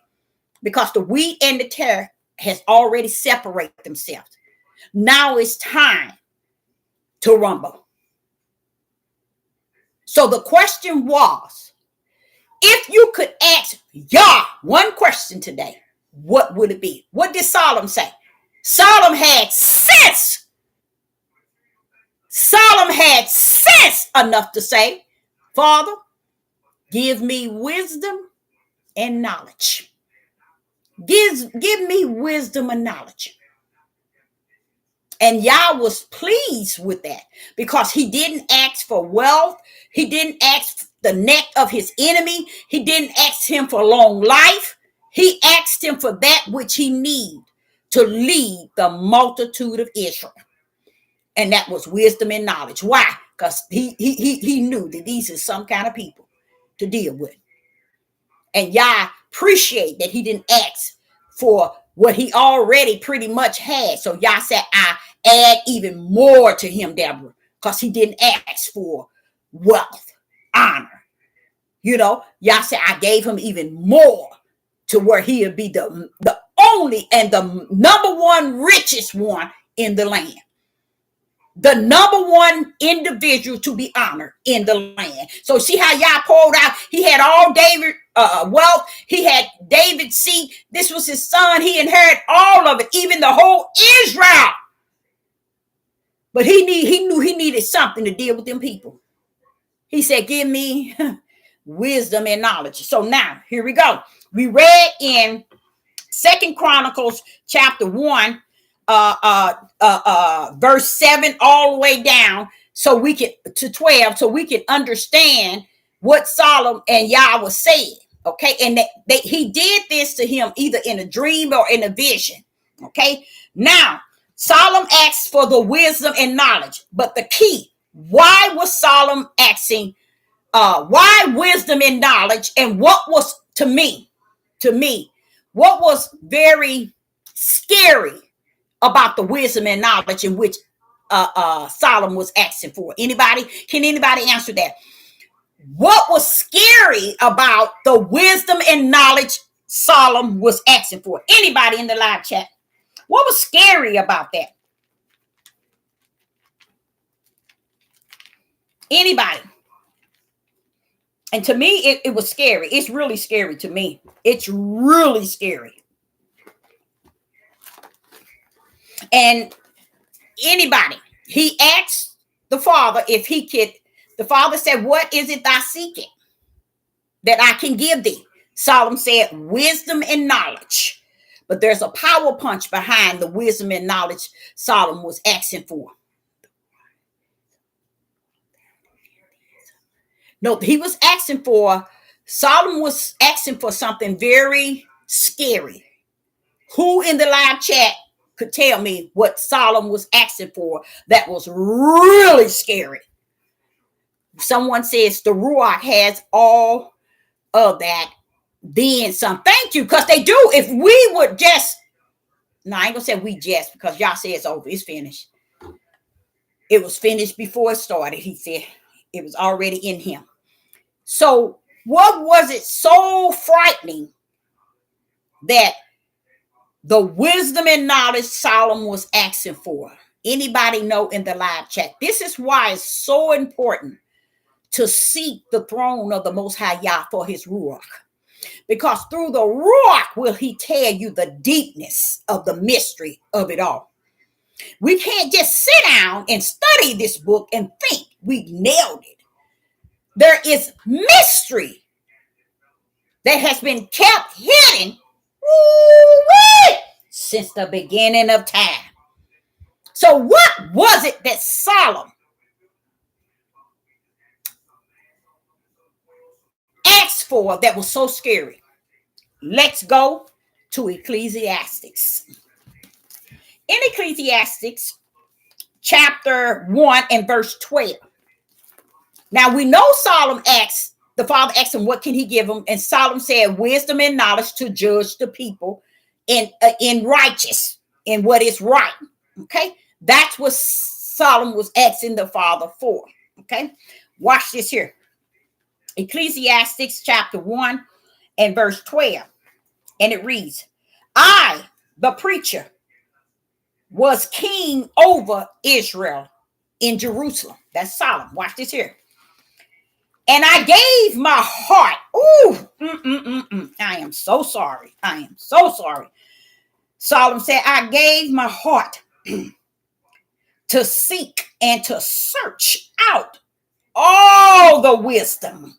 Because the wheat and the tare has already separated themselves. Now it's time to rumble. So the question was, if you could ask Yah one question today, what would it be? What did Solomon say? Solomon had sense. Solomon had sense enough to say, Father, give me wisdom and knowledge. Give me wisdom and knowledge. And Yah was pleased with that because he didn't ask for wealth. He didn't ask the neck of his enemy. He didn't ask him for long life. He asked him for that which he needed to lead the multitude of Israel. And that was wisdom and knowledge. Why? Because he knew that these are some kind of people to deal with. And Yah appreciate that he didn't ask for what he already pretty much had. So Yah said, I add even more to him, Deborah, because he didn't ask for wealth, honor. You know, Yah said, I gave him even more to where he'll be the only and the number one richest one in the land. The number one individual to be honored in the land. So see how Yah poured out. He had all David wealth. He had David's seed. This was his son. He inherited all of it, even the whole Israel. But he knew he needed something to deal with them people. He said, give me wisdom and knowledge. So now, here we go. We read in 2 Chronicles chapter 1, verse 7 all the way down, so we can to 12, so we can understand what Solomon and Yah was saying. Okay, and he did this to him either in a dream or in a vision. Okay, now Solomon asked for the wisdom and knowledge, but the key, why was Solomon asking? Why wisdom and knowledge? And what was to me, what was very scary about the wisdom and knowledge in which Solomon was asking for? Anybody? Can anybody answer that? What was scary about the wisdom and knowledge Solomon was asking for? Anybody in the live chat? What was scary about that? Anybody? And to me, it was scary. It's really scary to me. It's really scary. And anybody, he asked the father if he could. The father said, what is it thou seeking that I can give thee? Solomon said, wisdom and knowledge. But there's a power punch behind the wisdom and knowledge Solomon was asking for. No, Solomon was asking for something very scary. Who in the live chat could tell me what Solomon was asking for that was really scary? Someone says the Ruach has all of that, then some. Thank you, because they do. If we would just, no, I ain't gonna say we just, because y'all say it's over, it's finished. It was finished before it started. He said it was already in him. So what was it so frightening that the wisdom and knowledge Solomon was asking for? Anybody know in the live chat? This is why it's so important to seek the throne of the Most High Yah for his Ruach. Because through the Ruach will he tell you the deepness of the mystery of it all. We can't just sit down and study this book and think we nailed it. There is mystery that has been kept hidden since the beginning of time. So what was it that Solomon asked for that was so scary? Let's go to Ecclesiastes. In Ecclesiastes chapter 1 and verse 12. Now we know Solomon asked, the father asked him, what can he give him? And Solomon said, wisdom and knowledge to judge the people in righteous, in what is right. Okay, that's what Solomon was asking the father for. Okay, watch this here. Ecclesiastes chapter 1 and verse 12. And it reads, I, the preacher, was king over Israel in Jerusalem. That's Solomon. Watch this here. And I gave my heart. I am so sorry. I am so sorry. Solomon said, I gave my heart to seek and to search out all the wisdom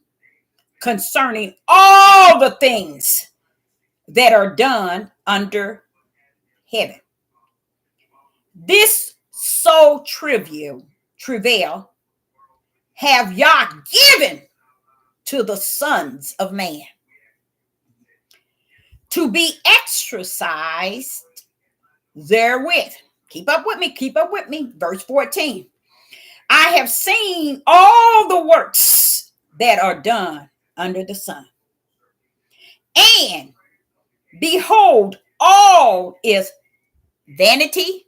concerning all the things that are done under heaven. This so travail have Yah given to the sons of man to be exercised therewith. Keep up with me. Verse 14. I have seen all the works that are done under the sun. And behold, all is vanity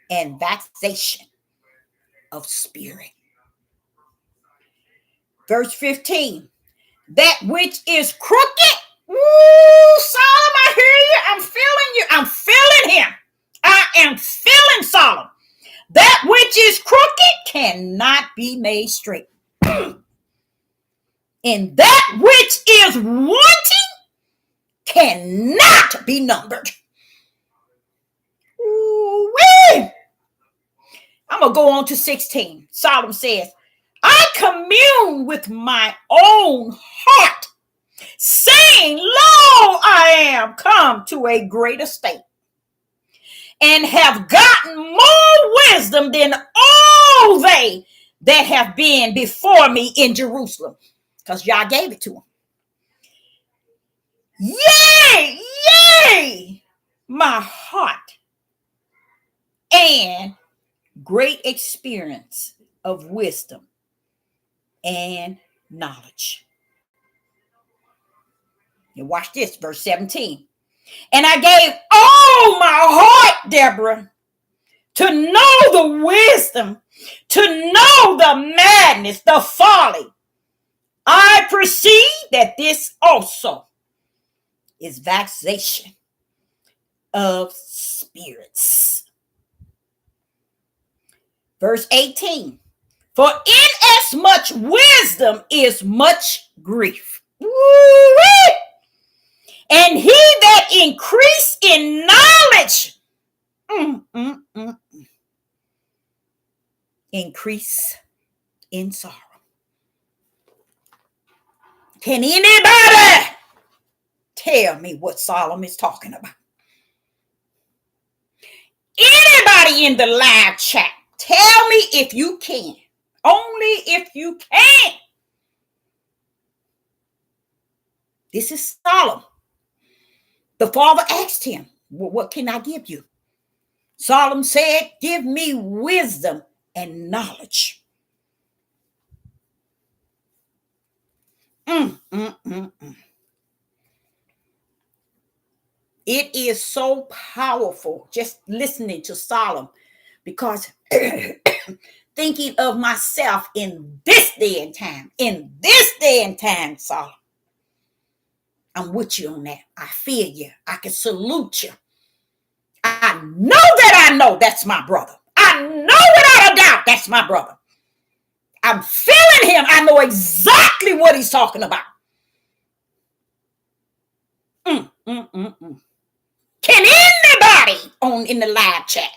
and vexation of spirit. Verse 15. That which is crooked Ooh, Solomon, I hear you. I'm feeling you. I'm feeling him. I am feeling Solomon. That which is crooked cannot be made straight. And that which is wanting cannot be numbered. Ooh-wee. I'm going to go on to 16. Solomon says, I commune with my own heart, saying, lo, I am come to a great estate, and have gotten more wisdom than all they that have been before me in Jerusalem. Because y'all gave it to them. Yea, yea, my heart, and great experience of wisdom and knowledge. And watch this, verse 17. And I gave all my heart, Deborah, to know the wisdom, to know the madness, the folly. I perceive that this also is vexation of spirits. Verse 18. For inasmuch wisdom is much grief. Woo-wee! And he that increase in knowledge, increase in sorrow. Can anybody tell me what Solomon is talking about? Anybody in the live chat, tell me if you can. Only if you can. This is Solomon. The father asked him, well, what can I give you? Solomon said, give me wisdom and knowledge. It is so powerful just listening to Solomon, because thinking of myself in this day and time, Solomon, I'm with you on that. I feel you. I can salute you. I know that's my brother. I know without a doubt that's my brother. I'm feeling him. I know exactly what he's talking about. Can anybody in the live chat?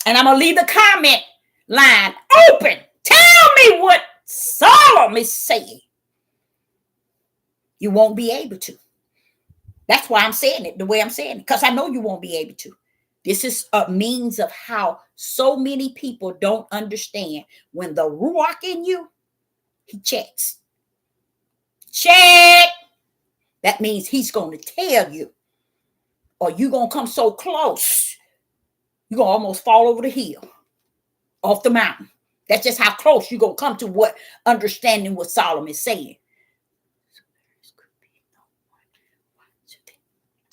And I'm going to leave the comment line open. Tell me what Solomon is saying. You won't be able to. That's why I'm saying it the way I'm saying it, because I know you won't be able to. This is a means of how so many people don't understand. When the Ruach in you, he checks. Check. That means he's going to tell you, or you're going to come so close, you're going to almost fall over the hill, off the mountain. That's just how close you're going to come to what understanding what Solomon is saying.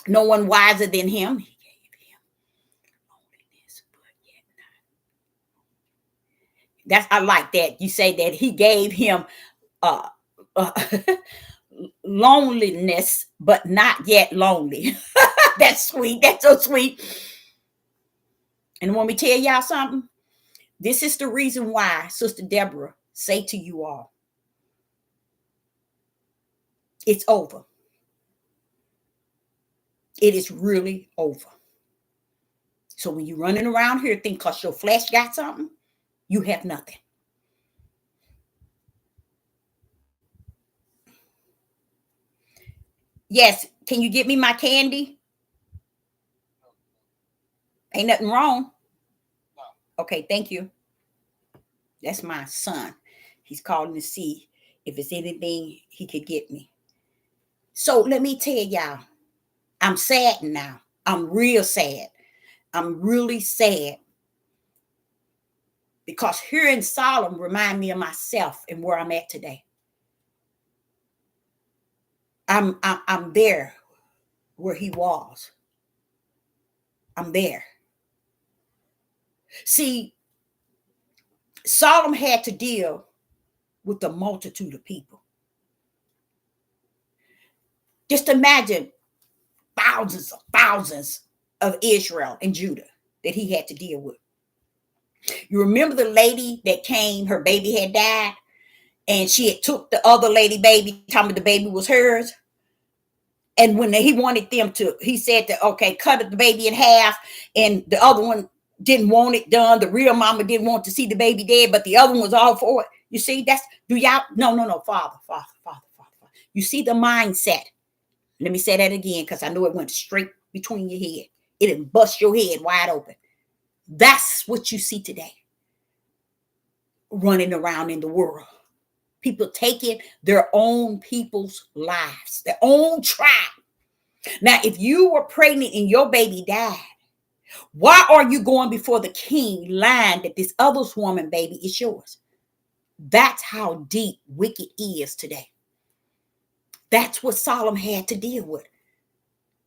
No one wiser than him. He gave him loneliness, but yet not. I like that. You say that he gave him loneliness, but not yet lonely. That's sweet. That's so sweet. And want me to tell y'all something? This is the reason why Sister Deborah say to you all, it's over. It is really over. So when you're running around here thinking because your flesh got something, you have nothing. Yes, can you get me my candy? Ain't nothing wrong. Okay, thank you. That's my son. He's calling to see if it's anything he could get me. So let me tell y'all, I'm sad now. I'm real sad. I'm really sad. Because hearing Solomon remind me of myself and where I'm at today. I'm there where he was. I'm there. See, Solomon had to deal with the multitude of people. Just imagine thousands of Israel and Judah that he had to deal with. You remember the lady that came, her baby had died, and she had took the other lady baby, telling me the baby was hers. And when he wanted them to, he said that, okay, cut the baby in half, and the other one didn't want it done. The real mama didn't want to see the baby dead, but the other one was all for it. You see, that's, do y'all, no, Father. You see the mindset. Let me say that again, because I know it went straight between your head. It didn't bust your head wide open. That's what you see today running around in the world. People taking their own people's lives, their own tribe. Now, if you were pregnant and your baby died, why are you going before the king lying that this other woman baby is yours? That's how deep wicked is today. That's what Solomon had to deal with.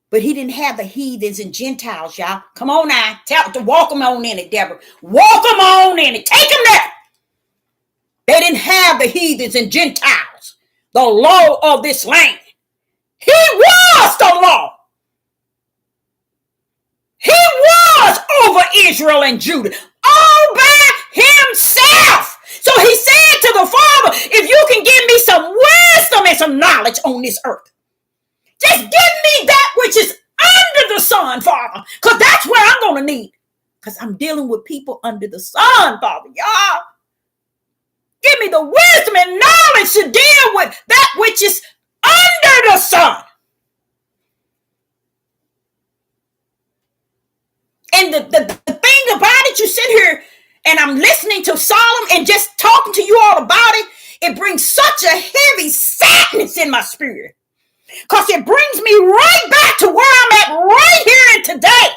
But he didn't have the heathens and Gentiles, y'all. Come on now. Walk them on in it, Deborah. Walk them on in it. Take them there. They didn't have the heathens and Gentiles, the law of this land. He was the law. He was over Israel and Judah all by himself. So he said to the Father, if you can give me some wisdom and some knowledge on this earth, just give me that which is under the sun, Father, because that's where I'm going to need. Because I'm dealing with people under the sun, Father, y'all. Give me the wisdom and knowledge to deal with that which is under the sun. And the thing about it, you sit here and I'm listening to Solomon and just talking to you all about it. It brings such a heavy sadness in my spirit. Because it brings me right back to where I'm at right here and today.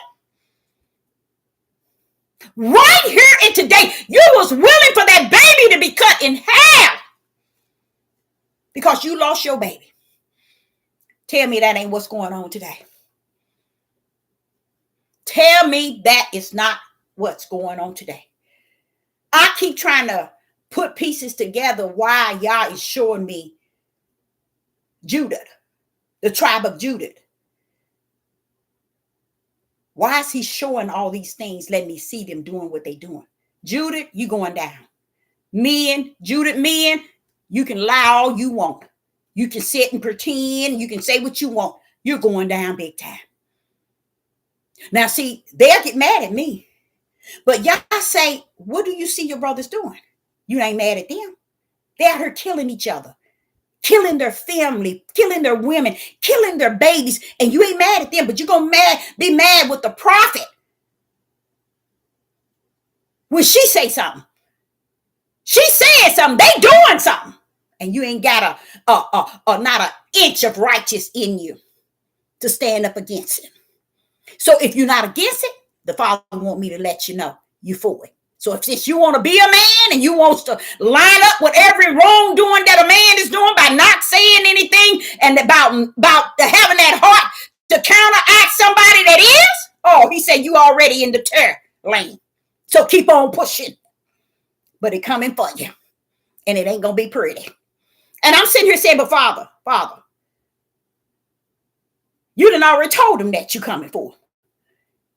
Right here and today. You was willing for that baby to be cut in half. Because you lost your baby. Tell me that ain't what's going on today. Tell me that is not what's going on today. I keep trying to put pieces together why Yah is showing me Judah, the tribe of Judah. Why is he showing all these things, letting me see them doing what they're doing? Judah, you going down. Judah men, you can lie all you want. You can sit and pretend. You can say what you want. You're going down big time. Now, see, they'll get mad at me. But y'all say, what do you see your brothers doing? You ain't mad at them. They're out here killing each other, killing their family, killing their women, killing their babies. And you ain't mad at them, but you're going to be mad with the prophet when she say something. She said something. They doing something. And you ain't got not an inch of righteous in you to stand up against it. So if you're not against it, the Father want me to let you know you for it. So since you want to be a man and you want to line up with every wrongdoing that a man is doing by not saying anything and about having that heart to counteract somebody that is, oh, he said you already in the terror lane. So keep on pushing. But it coming for you. And it ain't going to be pretty. And I'm sitting here saying, but Father, you done already told them that you coming for.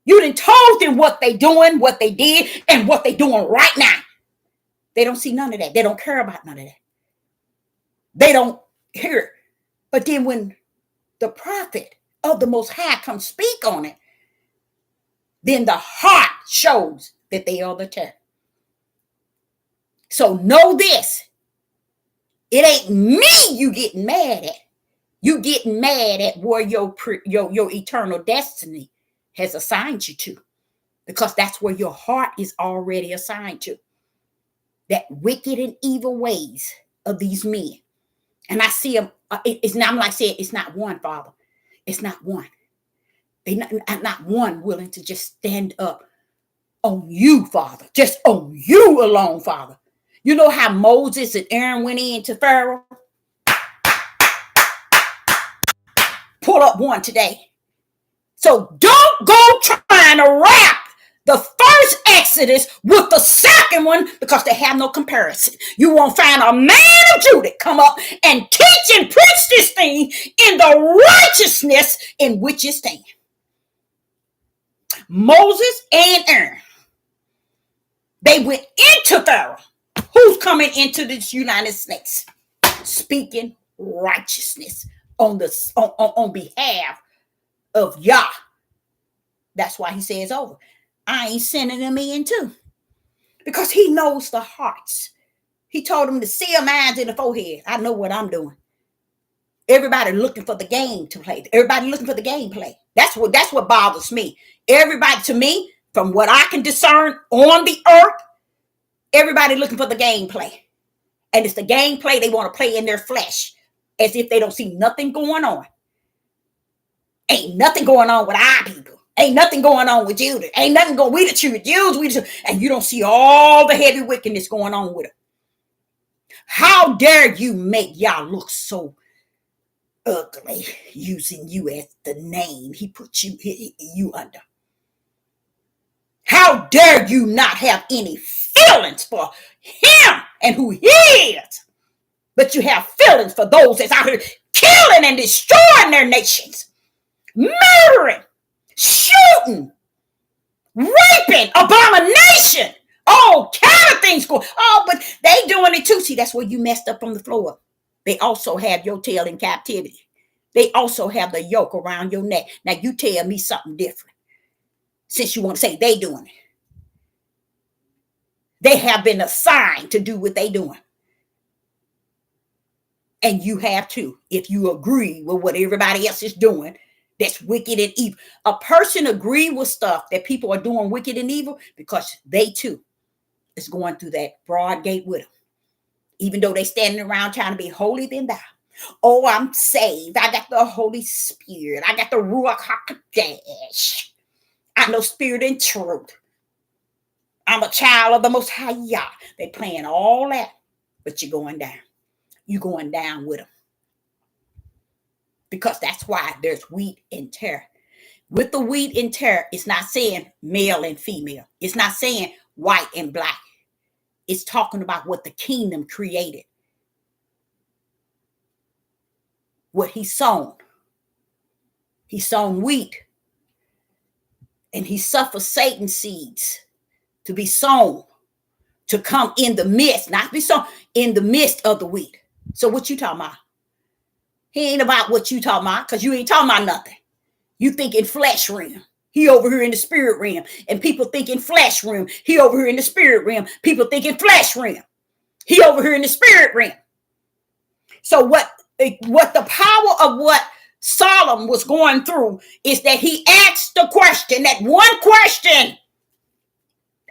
You done told them what they doing, what they did, and what they doing right now. They don't see none of that. They don't care about none of that. They don't hear it. But then when the prophet of the Most High comes speak on it, then the heart shows that they are the terror. So know this. It ain't me you getting mad at. You getting mad at where your eternal destiny has assigned you to. Because that's where your heart is already assigned to. That wicked and evil ways of these men. And I see them. It's not, I'm like saying, it's not one, Father. It's not one. They not one willing to just stand up on you, Father. Just on you alone, Father. You know how Moses and Aaron went in to Pharaoh? Pull up one today. So don't go trying to wrap the first Exodus with the second one because they have no comparison. You won't find a man of Judah come up and teach and preach this thing in the righteousness in which it stands. Moses and Aaron, they went into Pharaoh, who's coming into this United States, speaking righteousness on behalf of Yah. That's why he says over, I ain't sending them in too. Because he knows the hearts. He told them to seal minds in the forehead. I know what I'm doing. Everybody looking for the game to play. Everybody looking for the gameplay. That's what bothers me. Everybody, to me, from what I can discern on the earth, everybody looking for the gameplay. And it's the gameplay they want to play in their flesh, as if they don't see nothing going on. Ain't nothing going on with our people. Ain't nothing going on with Judah. Ain't nothing going. We the true Jews. And you don't see all the heavy wickedness going on with them. How dare you make y'all look so ugly, using you as the name he put you under? How dare you not have any feelings for him and who he is, but you have feelings for those that's out here killing and destroying their nations, murdering, shooting, raping, abomination, all kind of things going. Oh, but they doing it too. See, that's where you messed up on the floor. They also have your tail in captivity. They also have the yoke around your neck. Now you tell me something different, since you want to say they doing it. They have been assigned to do what they doing. And you have to, if you agree with what everybody else is doing, that's wicked and evil. A person agree with stuff that people are doing wicked and evil because they too is going through that broad gate with them. Even though they standing around trying to be holy than thou. Oh, I'm saved. I got the Holy Spirit. I got the Ruach HaKodesh. I know spirit and truth. I'm a child of the Most High Yah. They playing all that, but you're going down. You're going down with them. Because that's why there's wheat and tare. With the wheat and tare, it's not saying male and female. It's not saying white and black. It's talking about what the kingdom created. What he sown. He sown wheat. And he suffered Satan's seeds to be sown, to come in the midst, not be sown, in the midst of the wheat. So what you talking about? He ain't about what you talking about, because you ain't talking about nothing. You think in flesh realm. He over here in the spirit realm. And people think in flesh realm. He over here in the spirit realm. People think in flesh realm. He over here in the spirit realm. So what the power of what Solomon was going through is that he asked the question, that one question,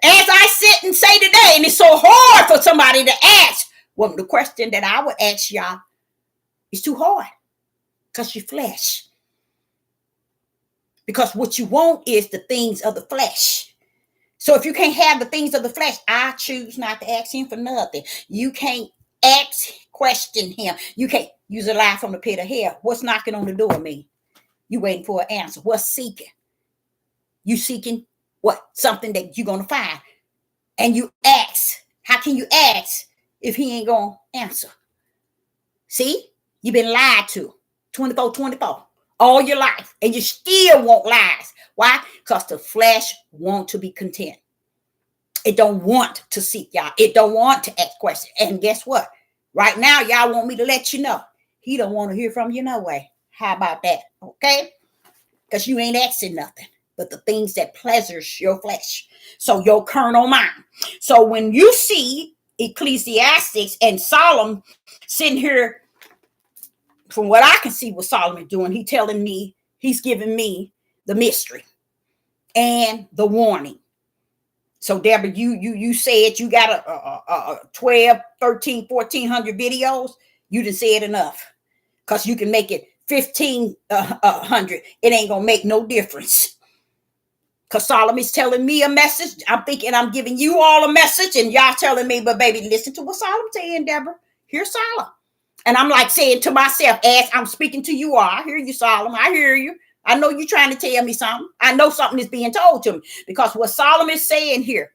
as I sit and say today, and it's so hard for somebody to ask. Well, the question that I would ask y'all is too hard because you're flesh. Because what you want is the things of the flesh. So if you can't have the things of the flesh, I choose not to ask him for nothing. You can't question him. You can't use a lie from the pit of hell. What's knocking on the door, me? You waiting for an answer. What's seeking? You seeking what? Something that you're going to find. And you ask. How can you ask if he ain't going to answer? See? You've been lied to 24/24 all your life. And you still want lies. Why? Because the flesh wants to be content. It don't want to seek y'all. It don't want to ask questions. And guess what? Right now, y'all want me to let you know. He don't want to hear from you no way. How about that? Okay? Because you ain't asking nothing but the things that pleasures your flesh. So your carnal mind. So when you see Ecclesiastes and Solomon sitting here, from what I can see what Solomon doing, he's giving me the mystery and the warning. So Deborah, you said you got a 12, 13, 1,400 videos. You done said enough. Because you can make it 1,500. It ain't going to make no difference. Because Solomon's telling me a message. I'm thinking I'm giving you all a message. And y'all telling me, but baby, listen to what Solomon's saying, Deborah. Here's Solomon. And I'm like saying to myself, as I'm speaking to you all, I hear you, Solomon. I hear you. I know you're trying to tell me something. I know something is being told to me, because what Solomon is saying here,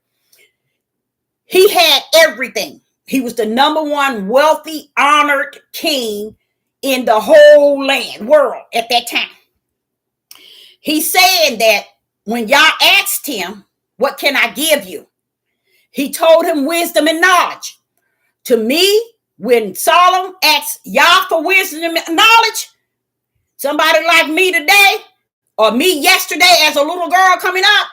he had everything. He was the number one wealthy, honored king in the whole world at that time. He's saying that when Yah asked him, what can I give you? He told him wisdom and knowledge. To me, when Solomon asked Yah for wisdom and knowledge, somebody like me today or me yesterday as a little girl coming up,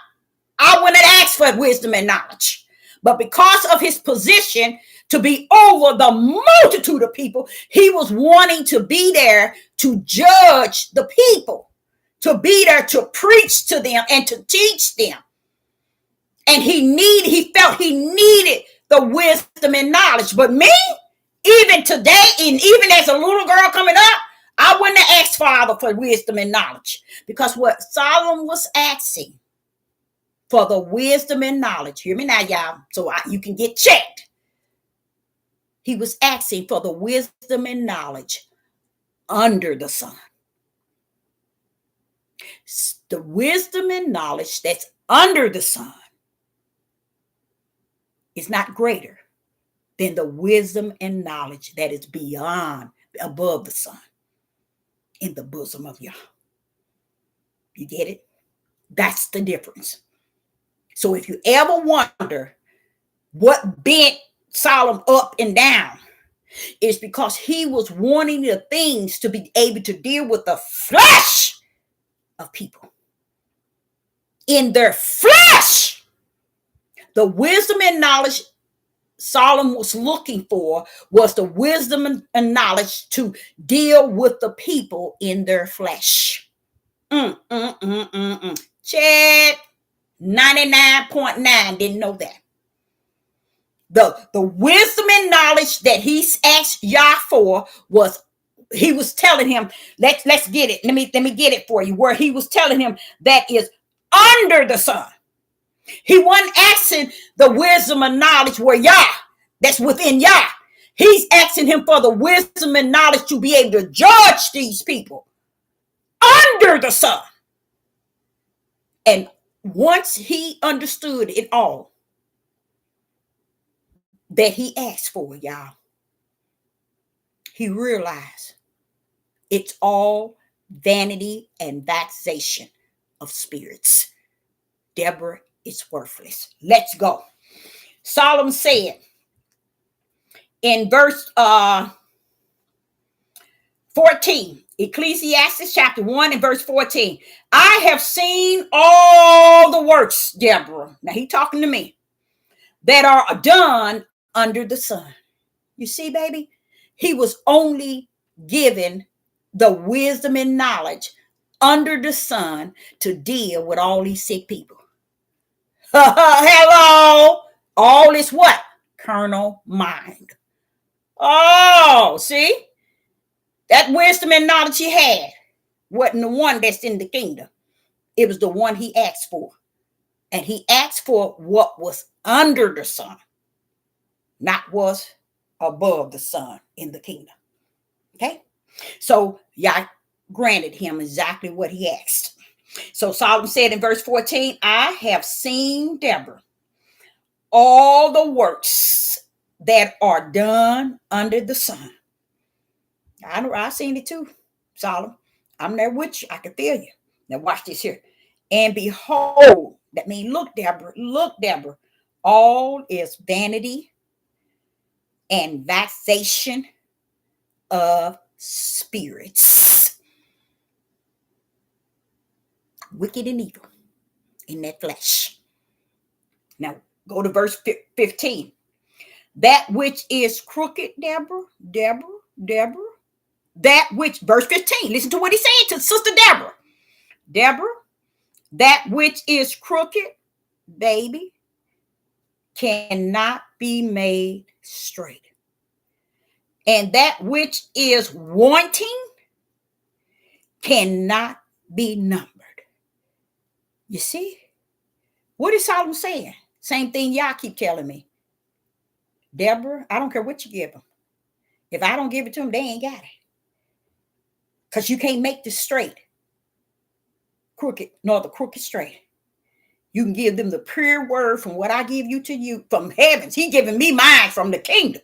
I wouldn't have asked for wisdom and knowledge. But because of his position to be over the multitude of people, he was wanting to be there to judge the people, to be there to preach to them and to teach them. And he felt he needed the wisdom and knowledge. But me, even today, and even as a little girl coming up, I wouldn't have asked Father for wisdom and knowledge, because what Solomon was asking for the wisdom and knowledge, hear me now, y'all, so you can get checked. He was asking for the wisdom and knowledge under the sun. The wisdom and knowledge that's under the sun is not greater than the wisdom and knowledge that is beyond, above the sun, in the bosom of Yah. You get it? That's the difference. So if you ever wonder what bent Solomon up and down, it's because he was wanting the things to be able to deal with the flesh of people. In their flesh, the wisdom and knowledge Solomon was looking for was the wisdom and knowledge to deal with the people in their flesh. Check. 99.9 didn't know that. The wisdom and knowledge that he asked Yah for was, he was telling him, let's get it. Let me get it for you. Where he was telling him that is under the sun. He wasn't asking the wisdom and knowledge where Yah, that's within Yah. He's asking him for the wisdom and knowledge to be able to judge these people under the sun. And once he understood it all that he asked for, y'all, he realized it's all vanity and vexation of spirits. Deborah is worthless. Let's go. Solomon said in verse 14, Ecclesiastes chapter 1 and verse 14, I have seen all the works, Deborah, now he talking to me, that are done under the sun. You see, baby, he was only given the wisdom and knowledge under the sun to deal with all these sick people. Hello. All is what? Carnal mind. Oh, see? That wisdom and knowledge he had wasn't the one that's in the kingdom. It was the one he asked for. And he asked for what was under the sun, not was above the sun in the kingdom. Okay? So Yah granted him exactly what he asked. So Solomon said in verse 14, I have seen, Deborah, all the works that are done under the sun. I know, I've seen it too, Solomon. I'm there with you. I can feel you. Now watch this here. And behold, that means look, Deborah, all is vanity and vexation of spirits. Wicked and evil in that flesh. Now go to verse 15. That which is crooked, Deborah, that which, verse 15, listen to what he said to Sister Deborah, that which is crooked, baby, cannot be made straight. And that which is wanting cannot be numbered. You see? What is Solomon saying? Same thing y'all keep telling me. Deborah, I don't care what you give them. If I don't give it to them, they ain't got it. Because you can't make this straight. crooked nor the crooked straight. You can give them the pure word from what I give you to you from heavens. He giving me mine from the kingdom.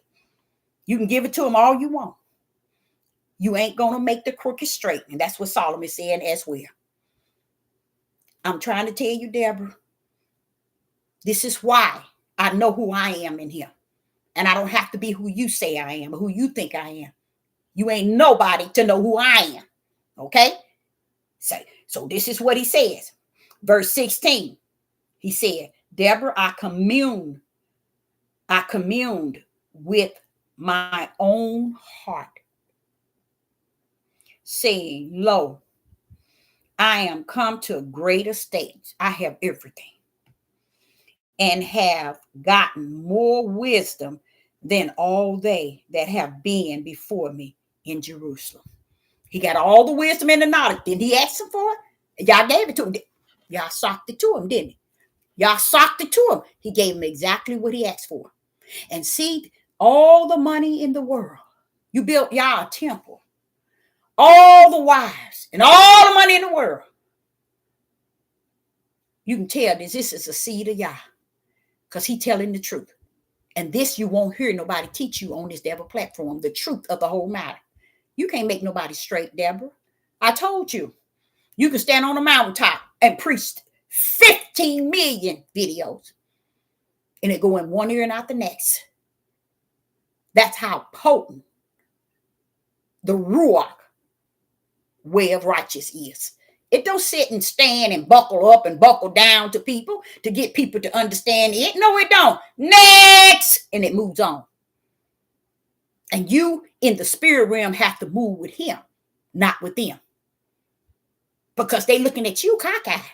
You can give it to them all you want. You ain't going to make the crooked straight. And that's what Solomon is saying as well. I'm trying to tell you, Deborah, this is why I know who I am in him. And I don't have to be who you say I am or who you think I am. You ain't nobody to know who I am. Okay? So this is what he says. Verse 16. He said, Deborah, I communed with my own heart, saying, lo, I am come to a greater stage. I have everything and have gotten more wisdom than all they that have been before me in Jerusalem. He got all the wisdom and the knowledge. Didn't he ask him for it? Y'all gave it to him. Y'all socked it to him, didn't he? Y'all socked it to him. He gave him exactly what he asked for. And see, all the money in the world, you built y'all a temple. All the wives and all the money in the world. You can tell this is a seed of Yah. Because he telling the truth. And this you won't hear nobody teach you on this Deborah platform. The truth of the whole matter. You can't make nobody straight, Deborah. I told you. You can stand on a mountaintop and preach 15 million videos. And it go in one ear and out the next. That's how potent the Ruach way of righteous is. It don't sit and stand and buckle up and buckle down to people to get people to understand it. No, it don't. Next! And it moves on. And you in the spirit realm have to move with him, not with them. Because they looking at you cockeyed.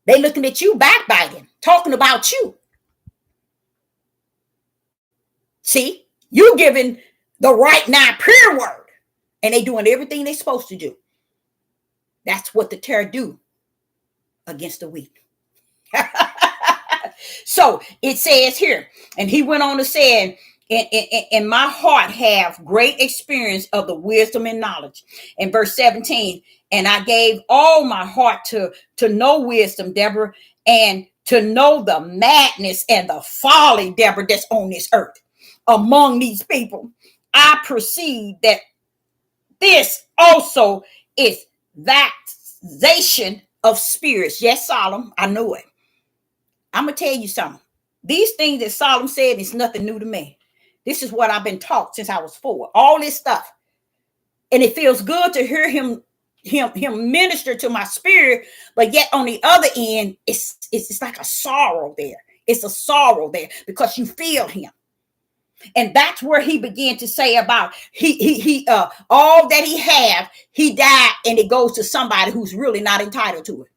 They looking at you backbiting, talking about you. See, you giving the right now prayer word. And they doing everything they're supposed to do. That's what the terror do against the weak. So it says here, and he went on to say, in my heart have great experience of the wisdom and knowledge. In verse 17, and I gave all my heart to know wisdom, Deborah, and to know the madness and the folly, Deborah, that's on this earth. Among these people, I perceive that this also is vexation of spirits. Yes, Solomon, I know it. I'm going to tell you something. These things that Solomon said is nothing new to me. This is what I've been taught since I was 4. All this stuff. And it feels good to hear him minister to my spirit. But yet on the other end, it's like a sorrow there. It's a sorrow there because you feel him. And that's where he began to say about all that he have, he died, and it goes to somebody who's really not entitled to it.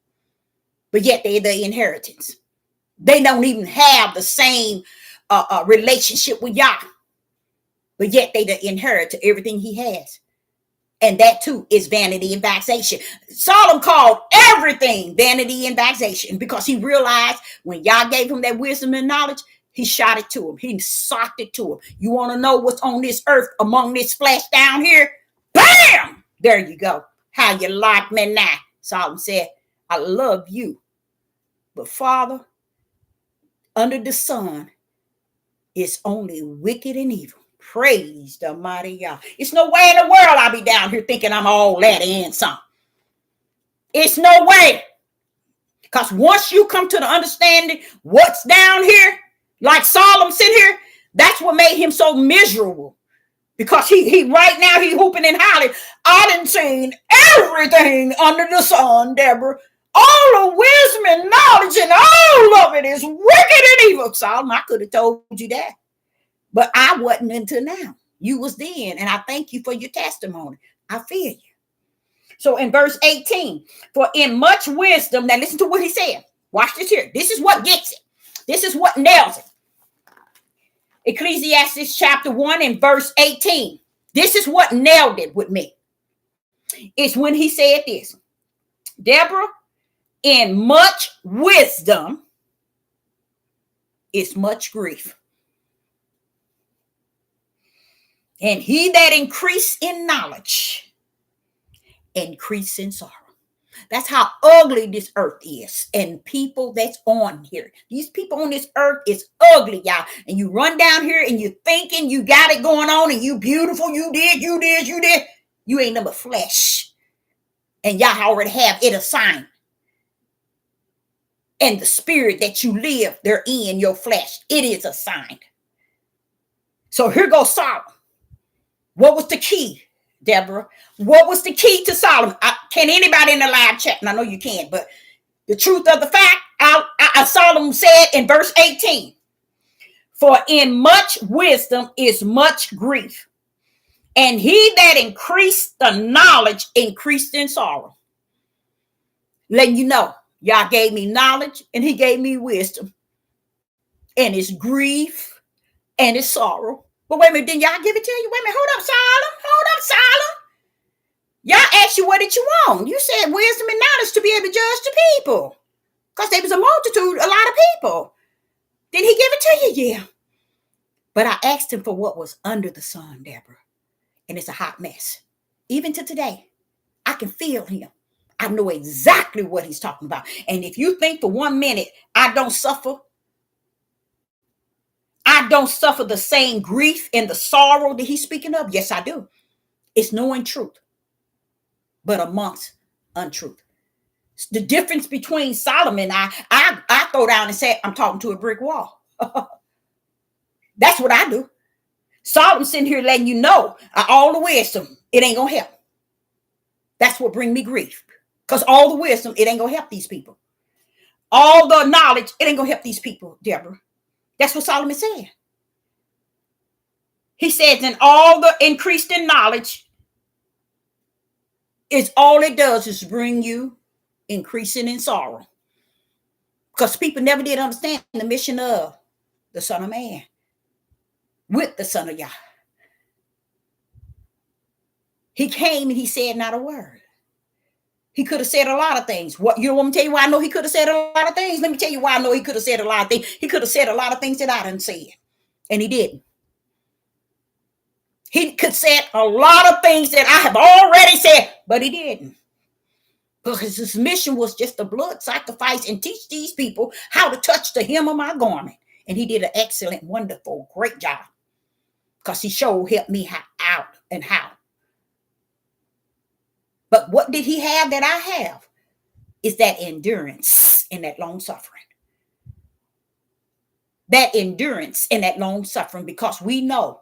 But yet they're the inheritance. They don't even have the same relationship with Yah. But yet they the inherit everything he has. And that too is vanity and vexation. Solomon called everything vanity and vexation because he realized when Yah gave him that wisdom and knowledge, he shot it to him. He socked it to him. You want to know what's on this earth among this flesh down here? Bam! There you go. How you like me now? Solomon said, I love you. But Father, under the sun, it's only wicked and evil. Praise the mighty Yah. It's no way in the world I'll be down here thinking I'm all that and some. It's no way. Because once you come to the understanding what's down here, like Solomon sitting here, that's what made him so miserable. Because he right now he hooping and hollering. I done seen everything under the sun, Deborah. All the wisdom and knowledge and all of it is wicked and evil. Solomon, I could have told you that. But I wasn't until now. You was then. And I thank you for your testimony. I feel you. So in verse 18, for in much wisdom, now listen to what he said. Watch this here. This is what gets it. This is what nails it. Ecclesiastes chapter 1 and verse 18. This is what nailed it with me. It's when he said this. Deborah, in much wisdom is much grief. And he that increase in knowledge, increase in sorrow. That's how ugly this earth is. And people that's on here, these people on this earth is ugly, y'all. And you run down here and you're thinking you got it going on and you beautiful, you did. You ain't number flesh. And y'all already have it assigned. And the spirit that you live, they're in your flesh. It is assigned. So here goes Solomon. What was the key, Deborah? What was the key to Solomon? Can anybody in the live chat? And I know you can't, but the truth of the fact, Solomon said in verse 18, for in much wisdom is much grief, and he that increased the knowledge increased in sorrow. Letting you know, y'all gave me knowledge and he gave me wisdom, and it's grief and it's sorrow. But wait a minute, didn't y'all give it to you? Wait a minute, hold up, Solomon. Y'all asked you, what did you want? You said wisdom and knowledge to be able to judge the people. Because there was a multitude, a lot of people. Did he give it to you? Yeah. But I asked him for what was under the sun, Deborah. And it's a hot mess. Even to today, I can feel him. I know exactly what he's talking about. And if you think for 1 minute I don't suffer the same grief and the sorrow that he's speaking of, yes, I do. It's knowing truth, but amongst untruth. The difference between Solomon, I throw down and say, I'm talking to a brick wall. That's what I do. Solomon sitting here letting you know, all the wisdom, it ain't gonna help. That's what bring me grief. Because all the wisdom, it ain't gonna help these people. All the knowledge, it ain't gonna help these people, Deborah. That's what Solomon said. He says, and all the increased in knowledge is all it does is bring you increasing in sorrow. Because people never did understand the mission of the Son of Man with the Son of Yah. He came and he said not a word. He could have said a lot of things. What you want me to tell you why I know he could have said a lot of things? Let me tell you why I know he could have said a lot of things. He could have said a lot of things that I didn't say. And he didn't. He could say a lot of things that I have already said, but he didn't. Because his mission was just a blood sacrifice and teach these people how to touch the hem of my garment. And he did an excellent, wonderful, great job. Because he helped me out and how. But what did he have that I have? Is that endurance and that long suffering. That endurance and that long suffering, because we know,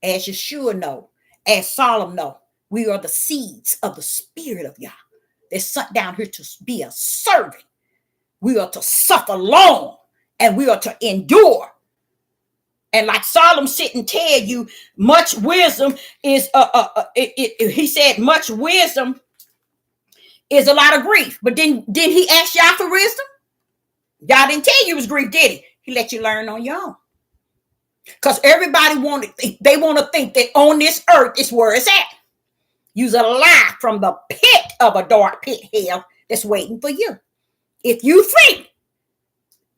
as Yeshua know, as Solomon know, we are the seeds of the Spirit of Yah. They're sent down here to be a servant. We are to suffer long and we are to endure. And like Solomon sit and tell you, much wisdom is, he said, much wisdom is a lot of grief. But did he ask y'all for wisdom? Y'all didn't tell you it was grief, did he? He let you learn on your own. Because everybody want to think that on this earth is where it's at. You's alive from the pit of a dark pit hell that's waiting for you. If you think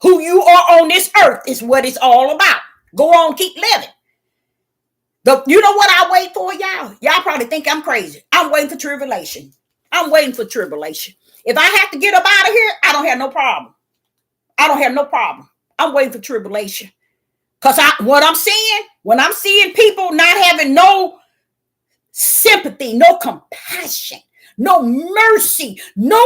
who you are on this earth is what it's all about, go on, keep living. You know what I wait for, y'all? Y'all probably think I'm crazy. I'm waiting for tribulation. I'm waiting for tribulation. If I have to get up out of here, I don't have no problem. I'm waiting for tribulation. Because when I'm seeing people not having no sympathy, no compassion, no mercy, no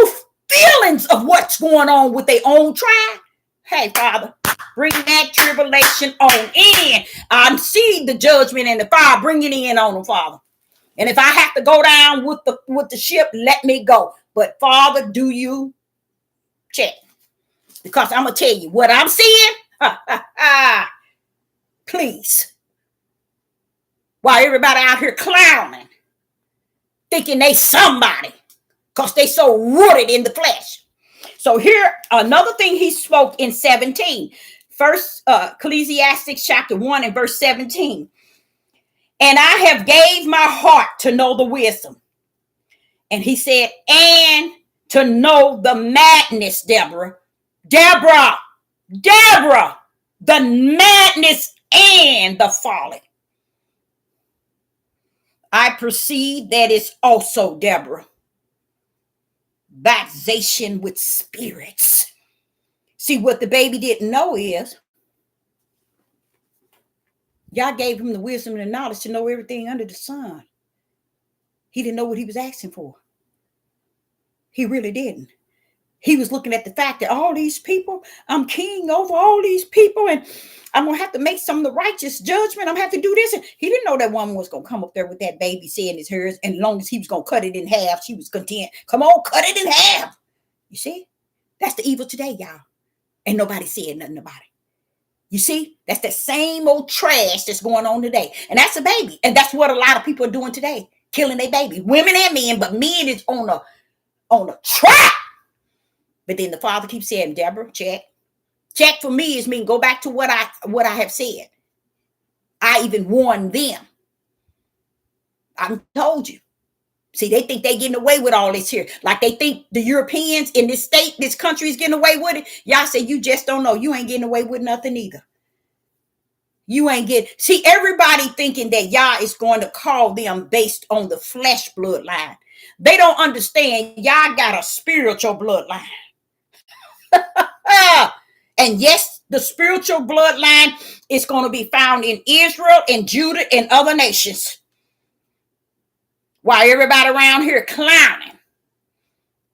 feelings of what's going on with their own tribe. Hey, Father, bring that tribulation on in. I see the judgment and the fire. Bring it in on them, Father. And if I have to go down with the ship, let me go. But Father, do you check? Because I'm going to tell you what I'm seeing. Please. While everybody out here clowning, thinking they somebody, because they so rooted in the flesh. So here, another thing he spoke in 17. First, Ecclesiastes chapter 1 and verse 17. And I have gave my heart to know the wisdom. And he said, and to know the madness, Deborah, the madness and the folly. I perceive that it's also, Deborah, vexation with spirits. See, what the baby didn't know is Yah gave him the wisdom and the knowledge to know everything under the sun. He didn't know what he was asking for. He really didn't. He was looking at the fact that all these people, I'm king over all these people, and I'm going to have to make some of the righteous judgment. I'm going to have to do this. And he didn't know that woman was going to come up there with that baby saying it's hers. And as long as he was going to cut it in half, she was content. Come on, cut it in half. You see? That's the evil today, y'all. Ain't nobody saying nothing about it. You see? That's the same old trash that's going on today. And that's a baby. And that's what a lot of people are doing today. Killing their baby. Women and men, but men is on a track. But then the father keeps saying, Deborah, check. Check for me is mean go back to what I have said. I even warned them. I told you. See, they think they're getting away with all this here. Like they think the Europeans in this state, this country is getting away with it. Y'all say you just don't know. You ain't getting away with nothing either. You ain't getting. See, everybody thinking that Yah is going to call them based on the flesh bloodline. They don't understand Yah got a spiritual bloodline. And yes, the spiritual bloodline is going to be found in Israel and Judah and other nations. While everybody around here clowning,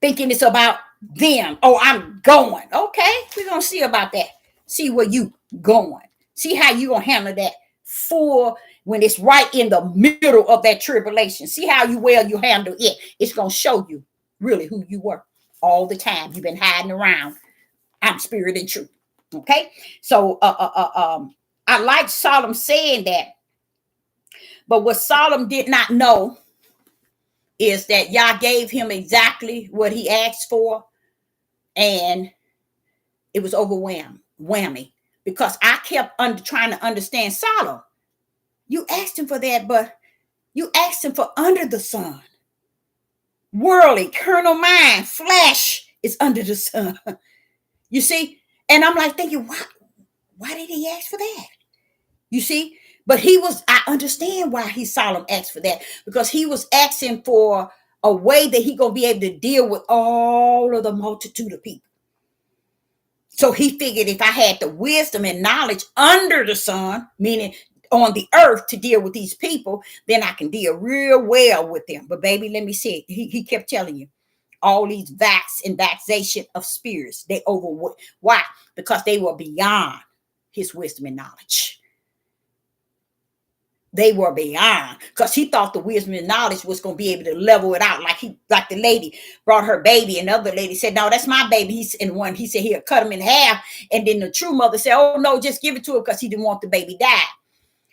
thinking it's about them. Oh, I'm going. Okay, we're going to see about that. See where you going. See how you going to handle that for when it's right in the middle of that tribulation. See how you handle it. It's going to show you really who you were all the time. You've been hiding around. I'm spirit and truth. Okay, so I like Solomon saying that, but what Solomon did not know is that Yah gave him exactly what he asked for, and it was whammy, because I kept trying to understand Solomon. You asked him for that, but you asked him for under the sun. Worldly, carnal mind, flesh is under the sun. You see? And I'm like thinking, why did he ask for that? You see? But I understand why Solomon asked for that, because he was asking for a way that he going to be able to deal with all of the multitude of people. So he figured if I had the wisdom and knowledge under the sun, meaning on the earth to deal with these people, then I can deal real well with them. But baby, let me see. He kept telling you. All these vexation of spirits, they overwork. Why? Because they were beyond his wisdom and knowledge. They were beyond, because he thought the wisdom and knowledge was going to be able to level it out. Like the lady brought her baby, and the other lady said, no, that's my baby. He said, he'll cut him in half. And then the true mother said, oh no, just give it to her, because he didn't want the baby die.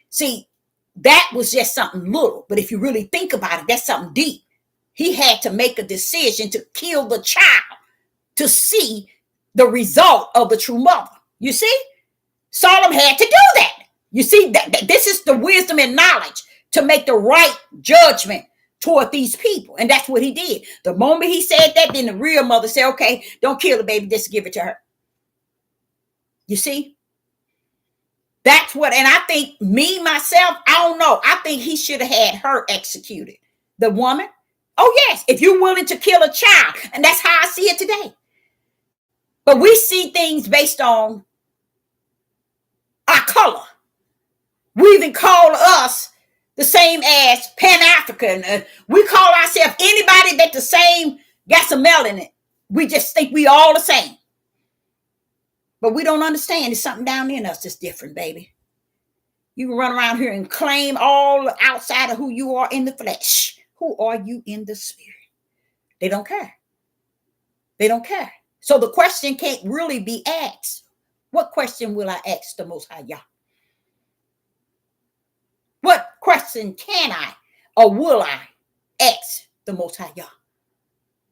See, that was just something little. But if you really think about it, that's something deep. He had to make a decision to kill the child to see the result of the true mother. You see, Solomon had to do that. You see, that this is the wisdom and knowledge to make the right judgment toward these people. And that's what he did. The moment he said that, then the real mother said, okay, don't kill the baby, just give it to her. You see? That's what, and I think myself, I don't know. I think he should have had her executed. The woman. Oh, yes, if you're willing to kill a child. And that's how I see it today. But we see things based on our color. We even call us the same as Pan-African. We call ourselves anybody that the same got some melanin. We just think we all the same. But we don't understand. There's something down in us that's different, baby. You can run around here and claim all outside of who you are in the flesh. Who are you in the spirit? They don't care. They don't care. So the question can't really be asked. What question will I ask the Most High Yah? What question can I or will I ask the Most High Yah?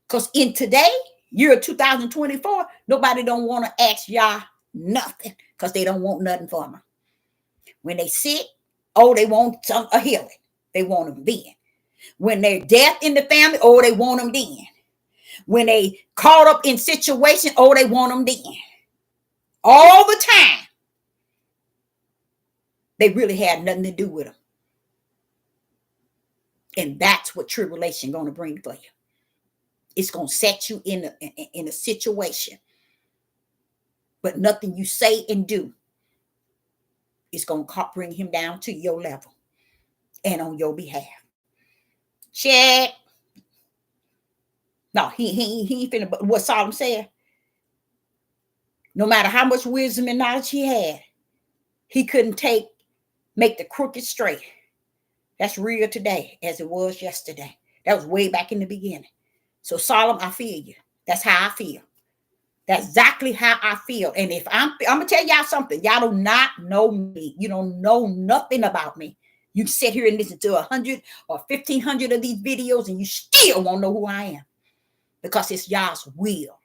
Because in today, year 2024, nobody don't want to ask Yah nothing, because they don't want nothing from them. When they sick, they want a healing. They want them then. When they're death in the family, they want them then. When they caught up in situation, they want them then. All the time. They really had nothing to do with them. And that's what tribulation going to bring for you. It's going to set you in a situation. But nothing you say and do is going to bring him down to your level and on your behalf. Check. No, he finna, but what Solomon said, no matter how much wisdom and knowledge he had, he couldn't make the crooked straight. That's real today as it was yesterday. That was way back in the beginning. So Solomon, I feel you. That's how I feel. That's exactly how I feel. And if I'm gonna tell y'all something, y'all do not know me. You don't know nothing about me. You sit here and listen to 100 or 1,500 of these videos and you still won't know who I am. Because it's y'all's will.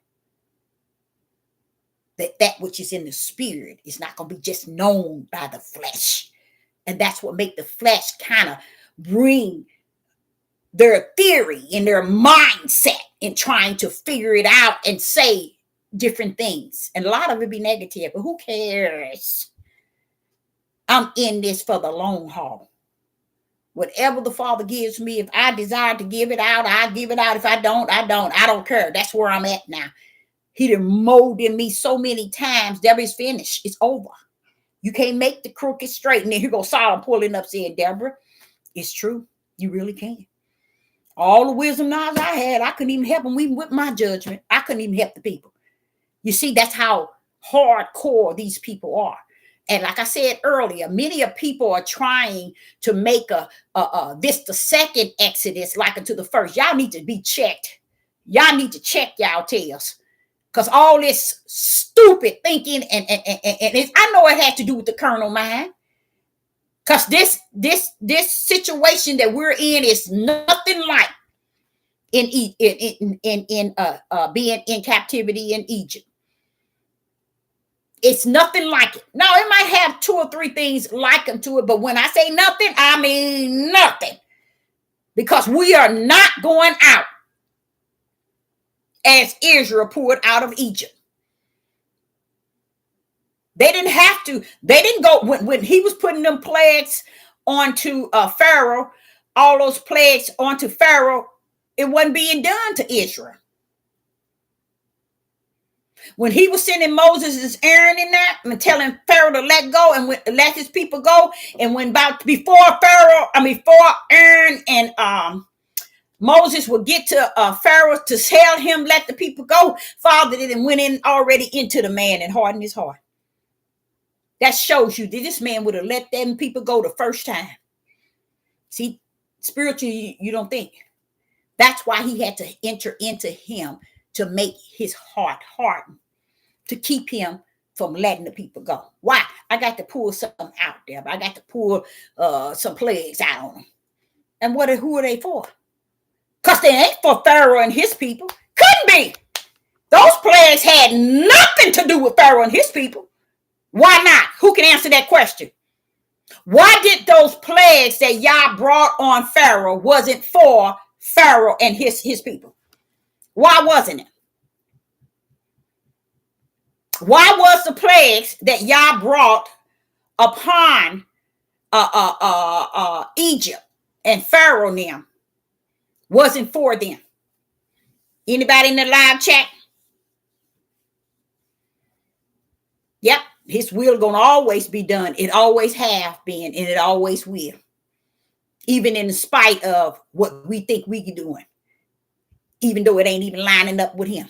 That which is in the spirit is not going to be just known by the flesh. And that's what make the flesh kind of bring their theory and their mindset in trying to figure it out and say different things. And a lot of it be negative, but who cares? I'm in this for the long haul. Whatever the Father gives me, if I desire to give it out, I give it out. If I don't, I don't. I don't care. That's where I'm at now. He done molded me so many times. Deborah, is finished. It's over. You can't make the crooked straight. And then here goes Solomon pulling up saying, Deborah, it's true. You really can. All the wisdom knowledge I had, I couldn't even help them even with my judgment. I couldn't even help the people. You see, that's how hardcore these people are. And like I said earlier, many of people are trying to make this the second Exodus like unto the first. Y'all need to be checked. Y'all need to check y'all tails. Because all this stupid thinking and I know it has to do with the carnal mind. Because this situation that we're in is nothing like being in captivity in Egypt. It's nothing like it. Now, it might have 2 or 3 things like them to it, but when I say nothing, I mean nothing. Because we are not going out as Israel poured out of Egypt. They didn't have to. They didn't go when he was putting them plagues onto Pharaoh, all those plagues onto Pharaoh, it wasn't being done to Israel. When he was sending Moses and Aaron in there and telling Pharaoh to let go and let his people go, and when before Aaron and Moses would get to Pharaoh to tell him let the people go, Father didn't went in already into the man and hardened his heart. That shows you that this man would have let them people go the first time. See, spiritually, you don't think. That's why he had to enter into him to make his heart harden, to keep him from letting the people go. Why? I got to pull something out there. I got to pull some plagues out on them. And who are they for? Because they ain't for Pharaoh and his people. Couldn't be. Those plagues had nothing to do with Pharaoh and his people. Why not? Who can answer that question? Why did those plagues that Yah brought on Pharaoh wasn't for Pharaoh and his people? Why wasn't it? Why was the plagues that Yah brought upon Egypt and Pharaoh and them wasn't for them? Anybody in the live chat? Yep, his will gonna always be done. It always have been, and it always will. Even in spite of what we think we can doing. Even though it ain't even lining up with him.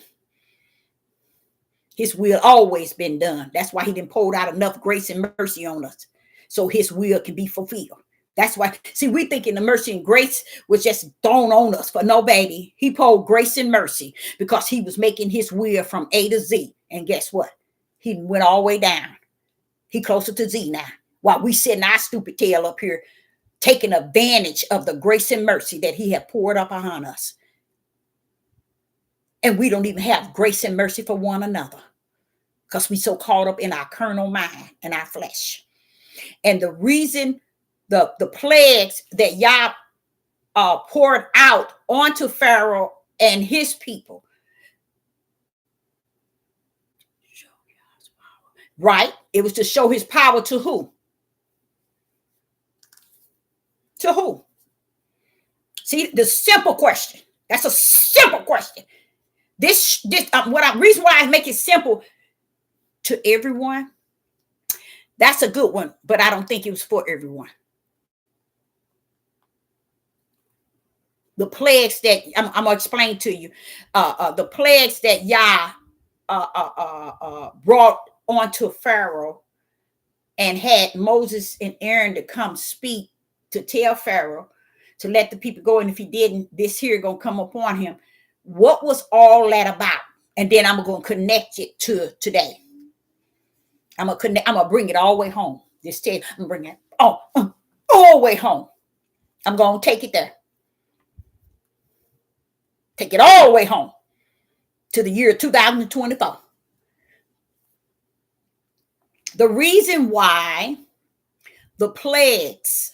His will always been done. That's why he didn't pour out enough grace and mercy on us. So his will can be fulfilled. That's why, see, we thinking the mercy and grace was just thrown on us. For no, baby. He poured grace and mercy because he was making his will from A to Z. And guess what? He went all the way down. He closer to Z now. While we sitting our stupid tail up here, taking advantage of the grace and mercy that he had poured up upon us. And we don't even have grace and mercy for one another because we so caught up in our carnal mind and our flesh. And the reason the plagues that Yah poured out onto Pharaoh and his people, right? It was to show his power to who? To who? See, the simple question. That's a simple question. Reason why I make it simple to everyone. That's a good one, but I don't think it was for everyone. The plagues that I'm gonna explain to you, the plagues that Yah brought onto Pharaoh and had Moses and Aaron to come speak to tell Pharaoh to let the people go, and if he didn't, this here gonna come upon him. What was all that about? And then I'm gonna connect it to today. I'm gonna bring it all the way home. I'm gonna bring it all the way home. I'm gonna take it there. Take it all the way home to the year 2024. The reason why the plagues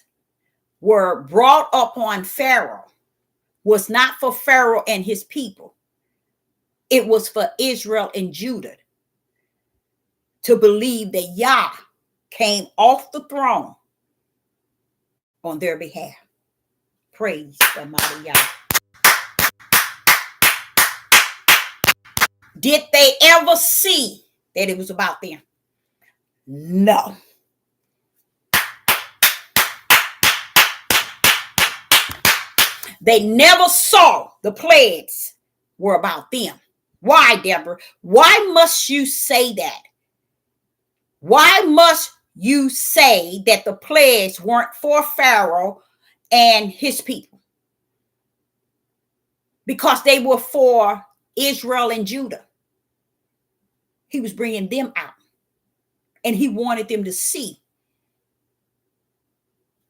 were brought upon Pharaoh was not for Pharaoh and his people. It was for Israel and Judah to believe that Yah came off the throne on their behalf. Praise the mighty Yah. Did they ever see that it was about them? No. They never saw the plagues were about them. Why, Deborah? Why must you say that? Why must you say that the plagues weren't for Pharaoh and his people? Because they were for Israel and Judah. He was bringing them out. And he wanted them to see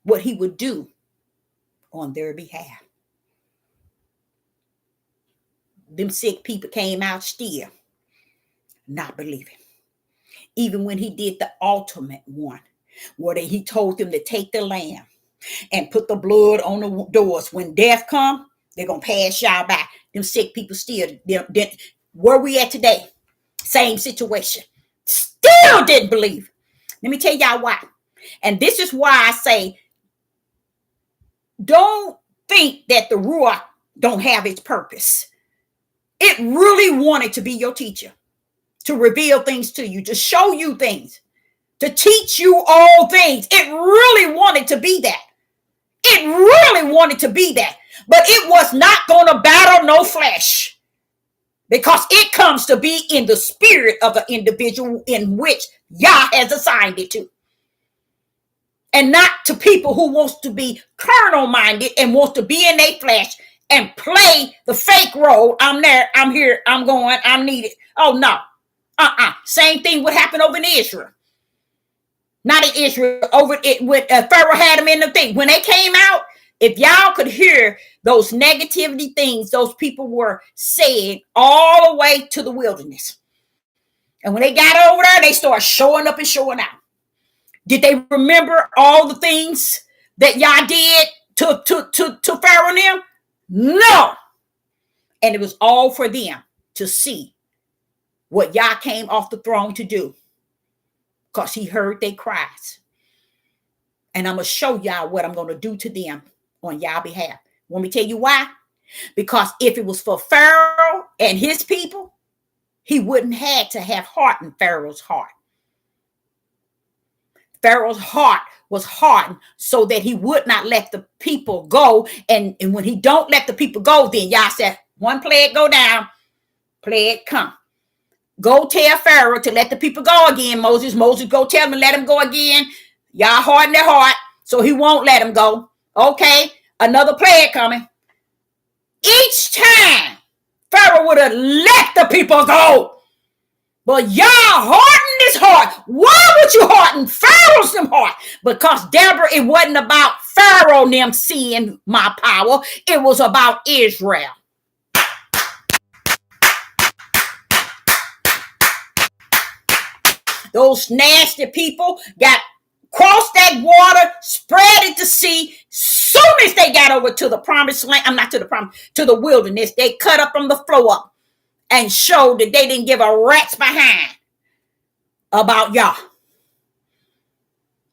what he would do on their behalf. Them sick people came out still, not believing. Even when he did the ultimate one, where he told them to take the lamb and put the blood on the doors. When death come, they're going to pass y'all by. Them sick people still, where we at today, same situation. Still didn't believe. Let me tell y'all why. And this is why I say, don't think that the Ruach don't have its purpose. It really wanted to be your teacher, to reveal things to you, to show you things, to teach you all things. It really wanted to be that. It really wanted to be that. But it was not going to battle no flesh, because it comes to be in the spirit of the individual in which Yah has assigned it to. And not to people who wants to be carnal minded and wants to be in their flesh and play the fake role. I'm there, I'm here, I'm going, I'm needed. Oh, no. Same thing would happen over in Israel. Not in Israel, over it with Pharaoh had them in the thing. When they came out, if y'all could hear those negativity things those people were saying all the way to the wilderness. And when they got over there, they started showing up and showing out. Did they remember all the things that Yah did to Pharaoh and them? No. And it was all for them to see what Yah came off the throne to do, because he heard their cries. And I'm going to show y'all what I'm going to do to them on y'all behalf. Want me to tell you why? Because if it was for Pharaoh and his people, he wouldn't have to have hardened Pharaoh's heart. Pharaoh's heart was hardened so that he would not let the people go. And when he don't let the people go, then Yah said, one plague go down, plague come. Go tell Pharaoh to let the people go again, Moses. Moses, go tell them to let them go again. Y'all harden their heart, so he won't let them go. Okay, another plague coming. Each time, Pharaoh would have let the people go. But Yah hardened his heart. Why would you harden Pharaoh's heart? Because, Deborah, it wasn't about Pharaoh and them seeing my power. It was about Israel. Those nasty people got crossed that water, spread it to sea. Soon as they got over to the promised land, to the wilderness, they cut up from the floor up and showed that they didn't give a rat's behind about Yah.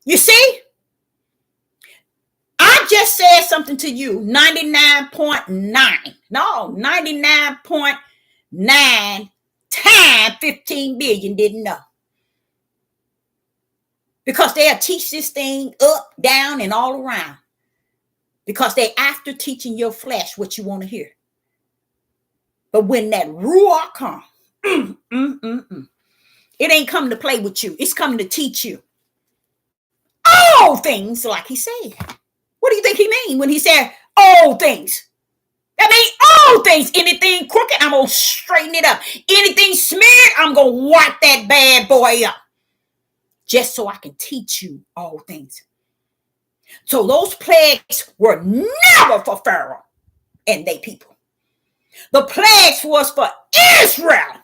You see? I I just said something to you, 99.9, no, 99.9 times 15 billion didn't know. Because they'll teach this thing up, down, and all around. Because they after teaching your flesh what you want to hear. But when that ruach comes, it ain't coming to play with you. It's coming to teach you all things, like he said. What do you think he mean when he said all things? That means all things. Anything crooked, I'm going to straighten it up. Anything smeared, I'm going to wipe that bad boy up. Just so I can teach you all things. So those plagues were never for Pharaoh and they people. The plagues was for Israel.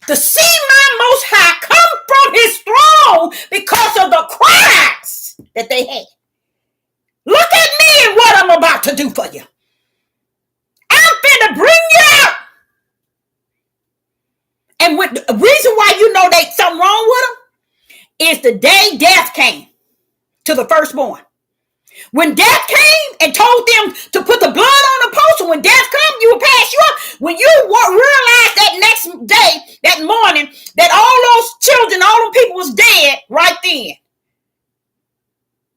To see my Most High come from his throne because of the cries that they had. Look at me and what I'm about to do for you. I'm finna bring you out. And with the reason why you know they something wrong with them is the day death came to the firstborn. When death came and told them to put the blood on the post, and when death comes, you will pass you up. When you realize that next day, that morning, that all those children, all them people was dead right then,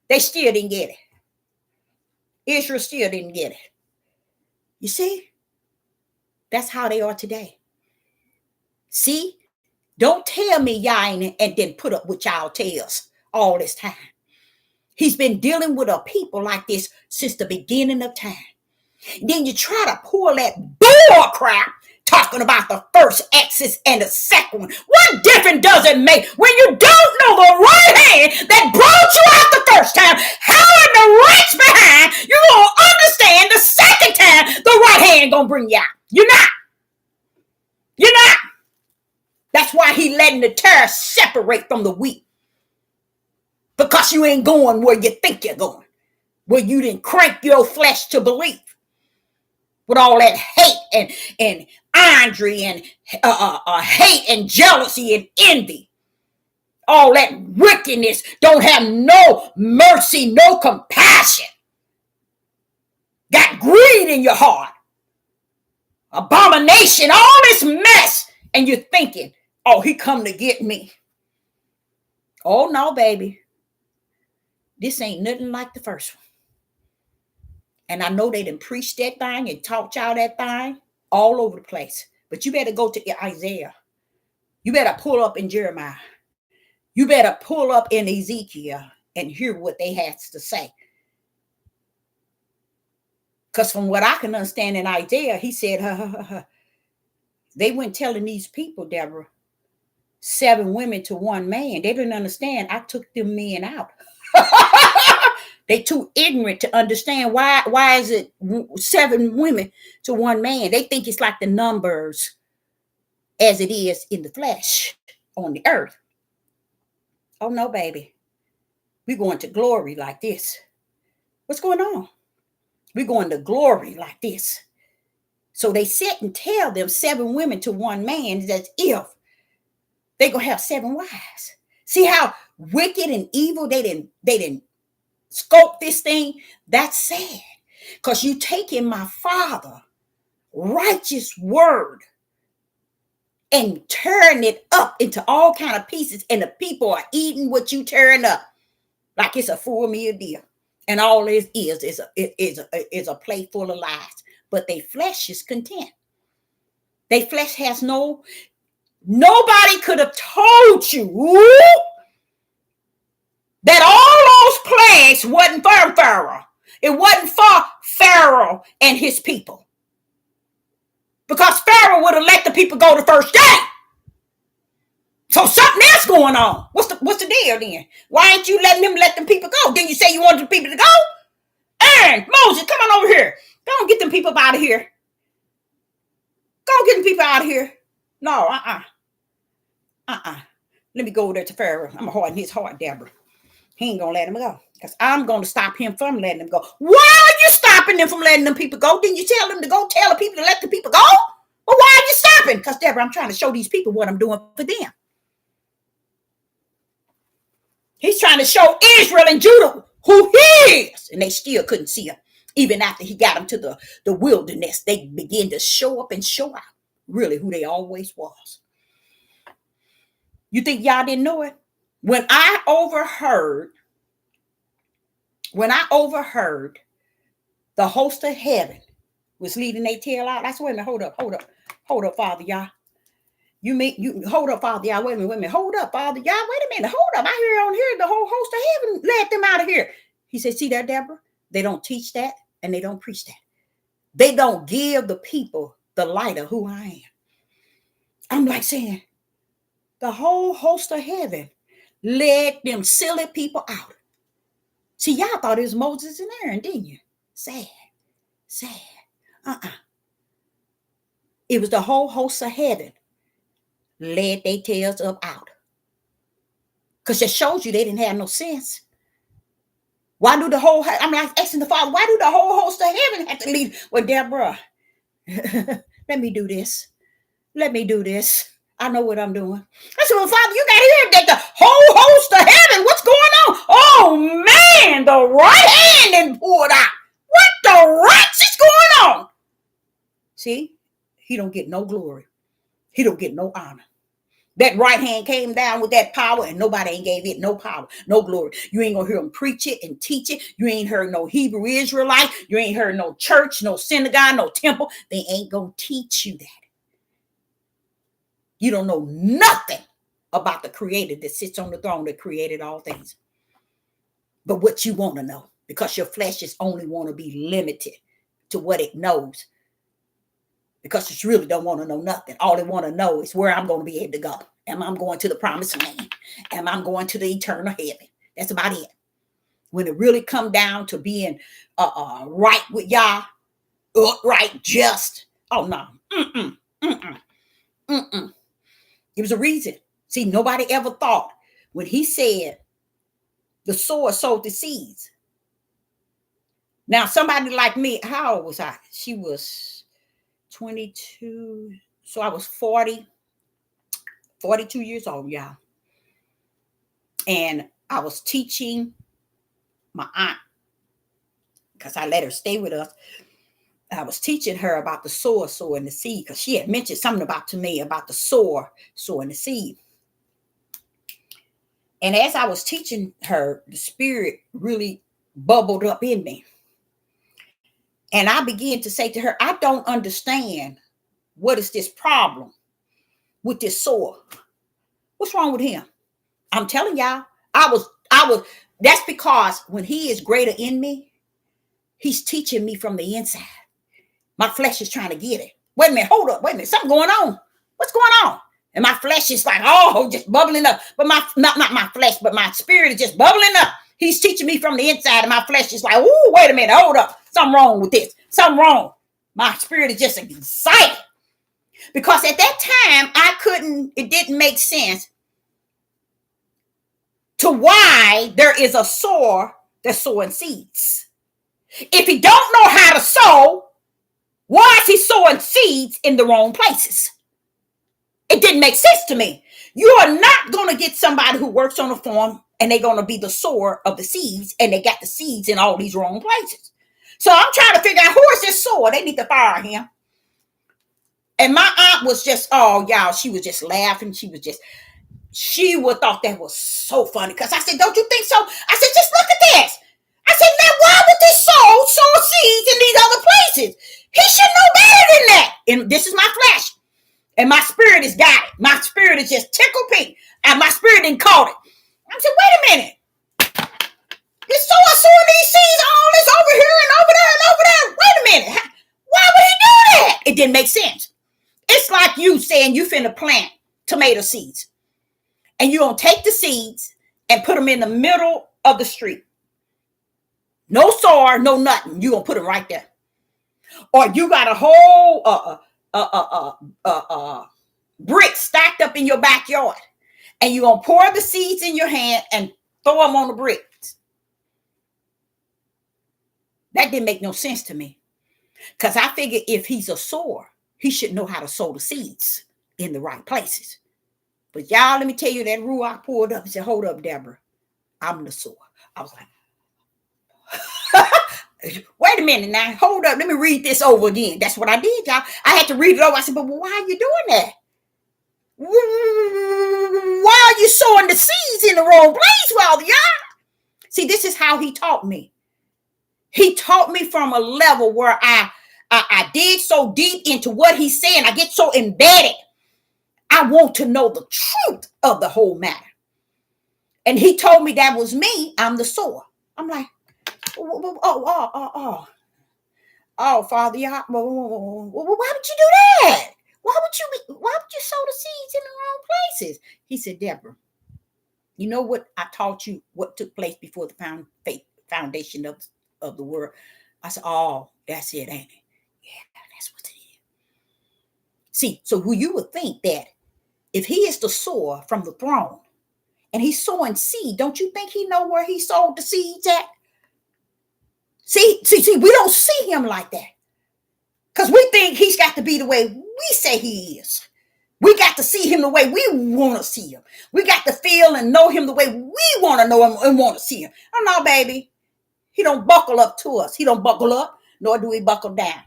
they still didn't get it. Israel still didn't get it. You see? That's how they are today. See? Don't tell me y'all ain't and then put up with y'all tales all this time. He's been dealing with a people like this since the beginning of time. Then you try to pull that bull crap talking about the first Exodus and the second one. What difference does it make when you don't know the right hand that brought you out the first time? How in the right's behind you gonna understand the second time the right hand gonna bring you out? You're not. You're not. That's why he letting the tares separate from the wheat. Because you ain't going where you think you're going. Where you didn't crank your flesh to believe. With all that hate and andry and hate and jealousy and envy. All that wickedness. Don't have no mercy, no compassion. Got greed in your heart. Abomination, all this mess. And you're thinking, oh, he come to get me. Oh, no, baby. This ain't nothing like the first one. And I know they done preached that thing and taught y'all that thing all over the place. But you better go to Isaiah. You better pull up in Jeremiah. You better pull up in Ezekiel and hear what they had to say. Because from what I can understand in Isaiah, he said, they went telling these people, Deborah, 7 women to 1 man. They didn't understand. I took them men out. They too ignorant to understand why is it 7 women to 1 man. They think it's like the numbers as it is in the flesh on the earth. Oh no, baby. We're going to glory like this. What's going on? We're going to glory like this. So they sit and tell them 7 women to 1 man as if they're going to have 7 wives. See how wicked and evil they didn't scope this thing? That's sad. Because you taking my Father righteous word and turn it up into all kind of pieces, and the people are eating what you turn up like it's a full meal deal. And all it is a plate full of lies. But their flesh is content. Their flesh has nobody could have told you that all those plagues wasn't for Pharaoh. It wasn't for Pharaoh and his people. Because Pharaoh would have let the people go the first day. So something else going on. What's the deal then? Why ain't you let them people go? Didn't you say you wanted the people to go? Aaron, Moses, come on over here. Go get them people out of here. Go get them people out of here. No, Let me go over there to Pharaoh. I'm going to harden his heart, Deborah. He ain't going to let him go. Because I'm going to stop him from letting them go. Why are you stopping them from letting them people go? Didn't you tell them to go tell the people to let the people go? Well, why are you stopping? Because, Deborah, I'm trying to show these people what I'm doing for them. He's trying to show Israel and Judah who he is. And they still couldn't see him. Even after he got them to the wilderness, they began to show up and show out really who they always was. You think y'all didn't know it? When I overheard the host of heaven was leading their tail out, I said, wait a minute, hold up, Father, y'all. You hold up, Father, y'all. Wait a minute, hold up, Father, y'all. Wait a minute, hold up. I hear on here the whole host of heaven led them out of here. He said, see that, Deborah? They don't teach that and they don't preach that. They don't give the people the light of who I am. I'm like saying, the whole host of heaven led them silly people out. See, y'all thought it was Moses and Aaron, didn't you? Sad. It was the whole host of heaven led their tails up out. Because it shows you they didn't have no sense. Why do I'm like asking the Father, why do the whole host of heaven have to lead? Well, Deborah, let me do this. I know what I'm doing. I said, well, Father, you got to hear that the whole host of heaven, what's going on? Oh, man, the right hand and poured out. What the rats is going on? See, he don't get no glory. He don't get no honor. That right hand came down with that power and nobody ain't gave it no power, no glory. You ain't gonna hear them preach it and teach it. You ain't heard no Hebrew Israelite. You ain't heard no church, no synagogue, no temple. They ain't gonna teach you that. You don't know nothing about the creator that sits on the throne that created all things. But what you want to know, because your flesh is only want to be limited to what it knows. Because it really don't want to know nothing. All they want to know is where I'm going to be able to go. Am I going to the promised land? Am I going to the eternal heaven? That's about it. When it really come down to being right with y'all, upright, just. Oh, no. It was a reason. See, nobody ever thought when he said the sower sowed the seeds. Now, somebody like me, how old was I? She was 22. So I was 42 years old, y'all. And I was teaching my aunt, because I let her stay with us. I was teaching her about the sower sowing the seed, because she had mentioned something to me about the sower sowing the seed. And as I was teaching her, the Spirit really bubbled up in me. And I began to say to her, I don't understand what is this problem with this sower. What's wrong with him? I'm telling y'all, I was, that's because when he is greater in me, he's teaching me from the inside. My flesh is trying to get it. Wait a minute, hold up, wait a minute, something going on. What's going on? And my flesh is like, oh, just bubbling up. But not my flesh, but my spirit is just bubbling up. He's teaching me from the inside, and my flesh is like, oh, wait a minute, hold up. Something wrong with this. Something wrong. My spirit is just excited. Because at that time, it didn't make sense to why there is a sower that's sowing seeds. If he don't know how to sow, why is he sowing seeds in the wrong places? It didn't make sense to me. You are not going to get somebody who works on a farm and they're going to be the sower of the seeds, and they got the seeds in all these wrong places. So I'm trying to figure out, who is this sower? They need to fire him. And my aunt was just, oh, y'all, she was just laughing. She would thought that was so funny. Because I said, don't you think so? I said, just look at this. I said, now why would this sow seeds in these other places? He should know better than that. And this is my flesh. And my spirit has got it. My spirit is just tickle pink. And my spirit didn't caught it. I said, wait a minute. This sower sowing these seeds, all this over here and over there and over there. Wait a minute. Why would he do that? It didn't make sense. It's like you saying you finna plant tomato seeds. And you're going to take the seeds and put them in the middle of the street. No soil, no nothing. You're going to put them right there. Or you got a whole brick stacked up in your backyard. And you're going to pour the seeds in your hand and throw them on the bricks. That didn't make no sense to me. Because I figured if he's a sower, he should know how to sow the seeds in the right places. But y'all, let me tell you, that Ruach pulled up and said, hold up, Deborah. I'm the sower. I was like, Wait a minute now. Hold up. Let me read this over again. That's what I did, y'all. I had to read it over. I said, but why are you doing that? Why are you sowing the seeds in the wrong place, Father, y'all? See, this is how he taught me. He taught me from a level where I dig so deep into what he's saying. I get so embedded. I want to know the truth of the whole matter. And he told me that was me. I'm the sower. I'm like, oh, Father, why would you do that? Why would you sow the seeds in the wrong places? He said, Deborah, you know what I taught you, what took place before the foundation of the world? I said, oh, that's it, ain't it? Yeah, that's what it is. See, so who you would think that if he is the sower from the throne and he's sowing seed, don't you think he know where he sowed the seeds at? See, we don't see him like that. Because we think he's got to be the way we say he is. We got to see him the way we want to see him. We got to feel and know him the way we want to know him and want to see him. Oh, no, baby. He don't buckle up to us. He don't buckle up, nor do he buckle down.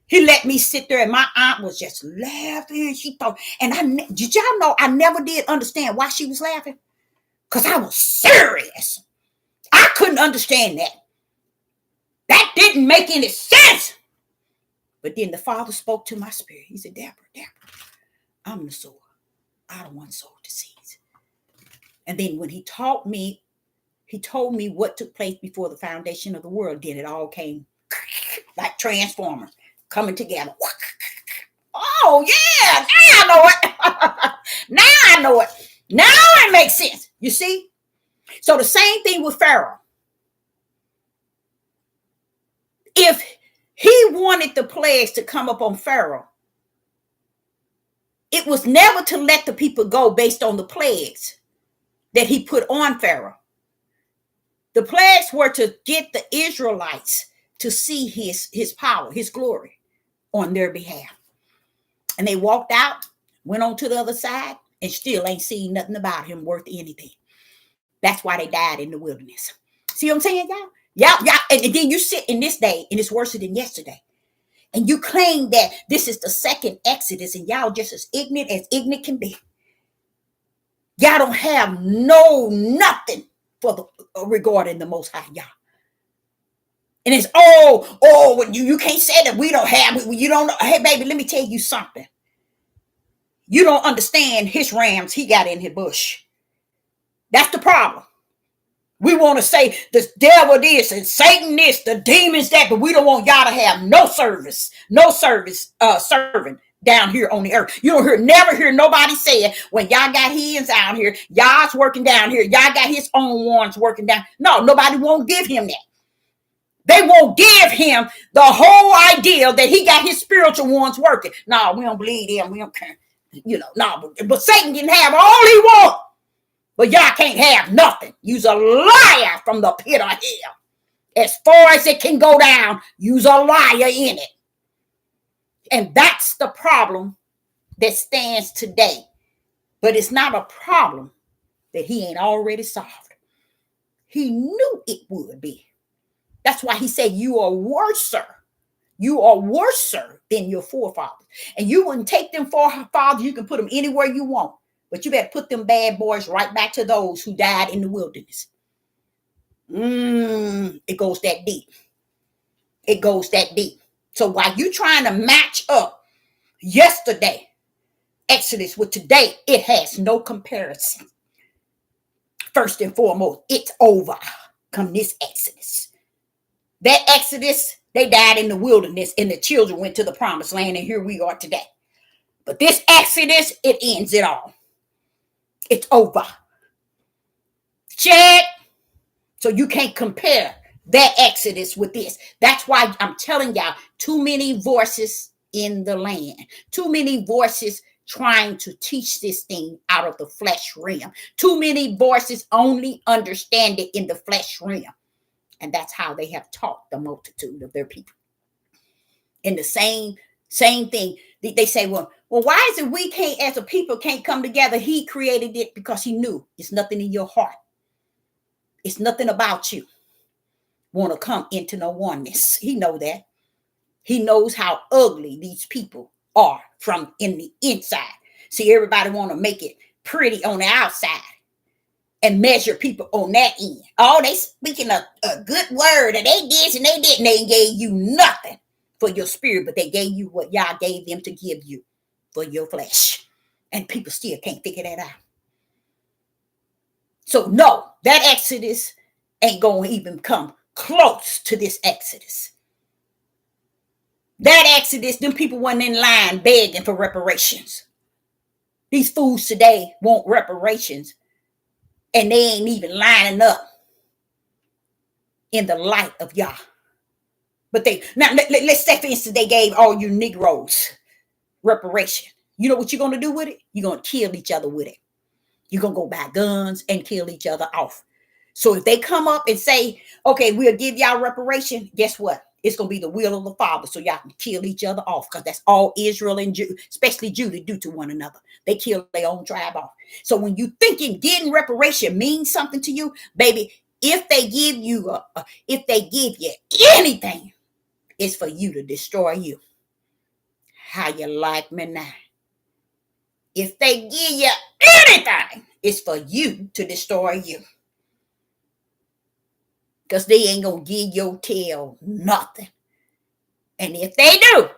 He let me sit there, and my aunt was just laughing. She thought, and did y'all know I never did understand why she was laughing? Because I was serious. I couldn't understand that. That didn't make any sense. But then the Father spoke to my spirit. He said, Deborah, I'm the sower. I don't want to sow the seeds. And then when he taught me, he told me what took place before the foundation of the world. Then it all came like Transformers coming together. Oh, yeah. Now I know it. Now I know it. Now it makes sense. You see? So the same thing with Pharaoh. If he wanted the plagues to come up on Pharaoh, it was never to let the people go based on the plagues that he put on Pharaoh. The plagues were to get the Israelites to see his power, his glory on their behalf. And they walked out, went on to the other side, and still ain't seen nothing about him worth anything. That's why they died in the wilderness. See what I'm saying, y'all? Y'all, and then you sit in this day, and it's worse than yesterday. And you claim that this is the second Exodus, and y'all just as ignorant can be. Y'all don't have nothing for the regarding the Most High, y'all. And it's you can't say that we don't have. You don't know. Hey, baby, let me tell you something. You don't understand his rams he got in his bush. That's the problem. We want to say the devil this and Satan this, the demons that, but we don't want y'all to have no service serving down here on the earth. You don't never hear nobody say it when y'all got his out here, y'all's working down here, y'all got his own ones working down. No, nobody won't give him that. They won't give him the whole idea that he got his spiritual ones working. No, we don't believe him. We don't care. But Satan can have all he wants. But y'all can't have nothing. You's a liar from the pit of hell. As far as it can go down, you's a liar in it. And that's the problem that stands today. But it's not a problem that he ain't already solved. He knew it would be. That's why he said you are worser. You are worser than your forefathers. And you wouldn't take them forefathers. You can put them anywhere you want. But you better put them bad boys right back to those who died in the wilderness. It goes that deep. It goes that deep. So while you trying to match up yesterday, Exodus with today, it has no comparison. First and foremost, it's over. Come this Exodus. That Exodus, they died in the wilderness and the children went to the promised land, and here we are today. But this Exodus, it ends it all. It's over. Check. So you can't compare that Exodus with this. That's why I'm telling y'all, too many voices in the land. Too many voices trying to teach this thing out of the flesh realm. Too many voices only understand it in the flesh realm. And that's how they have taught the multitude of their people. In the same thing, they say, well, why is it we can't, as a people, can't come together? He created it because he knew it's nothing in your heart. It's nothing about you. want to come into no oneness. He know that. He knows how ugly these people are from in the inside. See, everybody want to make it pretty on the outside and measure people on that end. Oh, they speaking a good word, and they did and they didn't. They gave you nothing for your spirit, but they gave you what y'all gave them to give you for your flesh. And people still can't figure that out. So no, that Exodus ain't going to even come close to this Exodus. That Exodus, them people wasn't in line begging for reparations. These fools today want reparations, and they ain't even lining up in the light of Yah. But let's say, for instance, they gave all you Negroes reparation. You know what you're going to do with it? You're going to kill each other with it. You're going to go buy guns and kill each other off. So if they come up and say, okay, we'll give y'all reparation, guess what? It's going to be the will of the Father, so y'all can kill each other off, because that's all Israel and Judah, especially Judah, do to one another. They kill their own tribe off. So when you thinking getting reparation means something to you, baby, if they give you anything, it's for you to destroy you. How you like me now? If they give you anything, it's for you to destroy you. Because they ain't going to give your tail nothing. And if they do,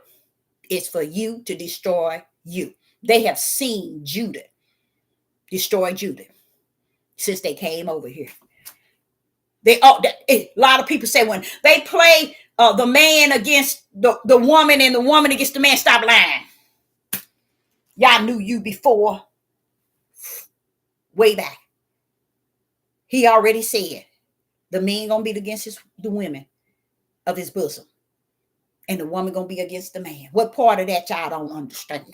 it's for you to destroy you. They have seen Judah destroy Judah since they came over here. A lot of people say when they play the man against the woman and the woman against the man, stop lying. Y'all knew you before, way back. He already said the man gonna be against the women of his bosom, and the woman gonna be against the man. What part of that y'all don't understand?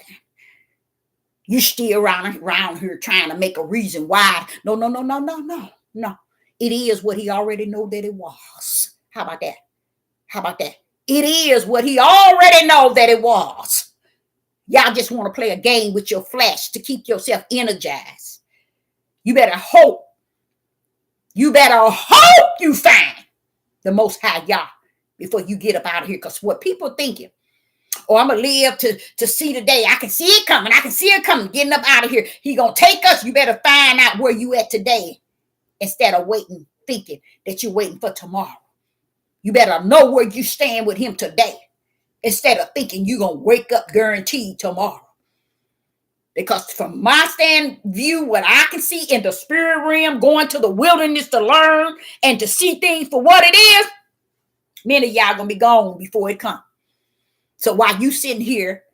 You still around here trying to make a reason why. No. It is what he already know that it was. How about that? It is what he already know that it was. Y'all just want to play a game with your flesh to keep yourself energized. You better hope you find the Most High Yah before you get up out of here. Because what people thinking, oh, I'm going to live to see the day. I can see it coming. Getting up out of here. He going to take us. You better find out where you at today instead of waiting, thinking that you're waiting for tomorrow. You better know where you stand with him today instead of thinking you're going to wake up guaranteed tomorrow. Because from my stand view, what I can see in the spirit realm, going to the wilderness to learn and to see things for what it is, many of y'all going to be gone before it comes. So while you sitting here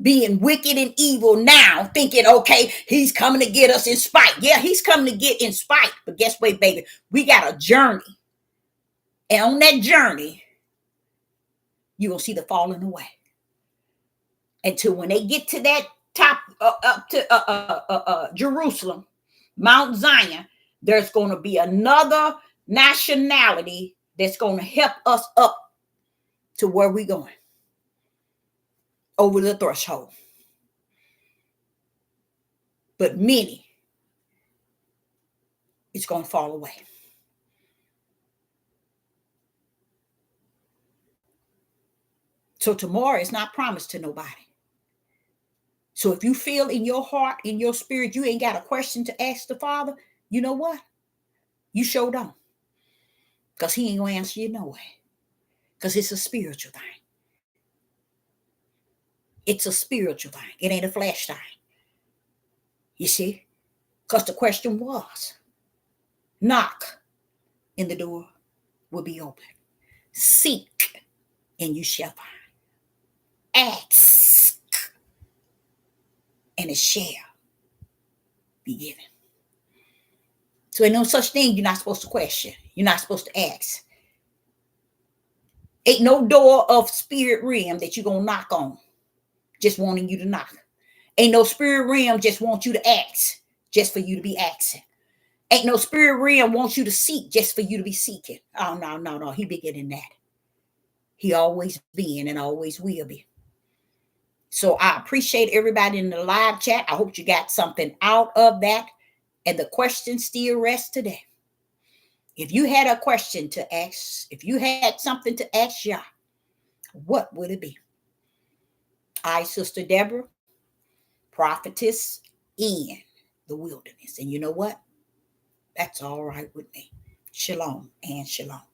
being wicked and evil now, thinking, okay, he's coming to get us in spite. Yeah, he's coming to get in spite. But guess what, baby? We got a journey. And on that journey, you will see the falling away. Until when they get to that top, up to Jerusalem, Mount Zion, there's going to be another nationality that's going to help us up to where we're going. Over the threshold. But many, it's going to fall away. So tomorrow is not promised to nobody. So if you feel in your heart, in your spirit, you ain't got a question to ask the Father, you know what? You sure don't. Because he ain't going to answer you no way. Because it's a spiritual thing. It's a spiritual thing. It ain't a flesh thing. You see? Because the question was, knock and the door will be open. Seek and you shall find. Ask and it shall be given. So ain't no such thing you're not supposed to question. You're not supposed to ask. Ain't no door of spirit realm that you're going to knock on just wanting you to knock. Ain't no spirit realm just want you to ask just for you to be asking. Ain't no spirit realm wants you to seek just for you to be seeking. Oh, no. He bigger than that. He always been and always will be. So I appreciate everybody in the live chat. I hope you got something out of that. And the question still rests today. If you had a question to ask, if you had something to ask Yah, what would it be? I, Sister Deborah, prophetess in the wilderness. And you know what? That's all right with me. Shalom and shalom.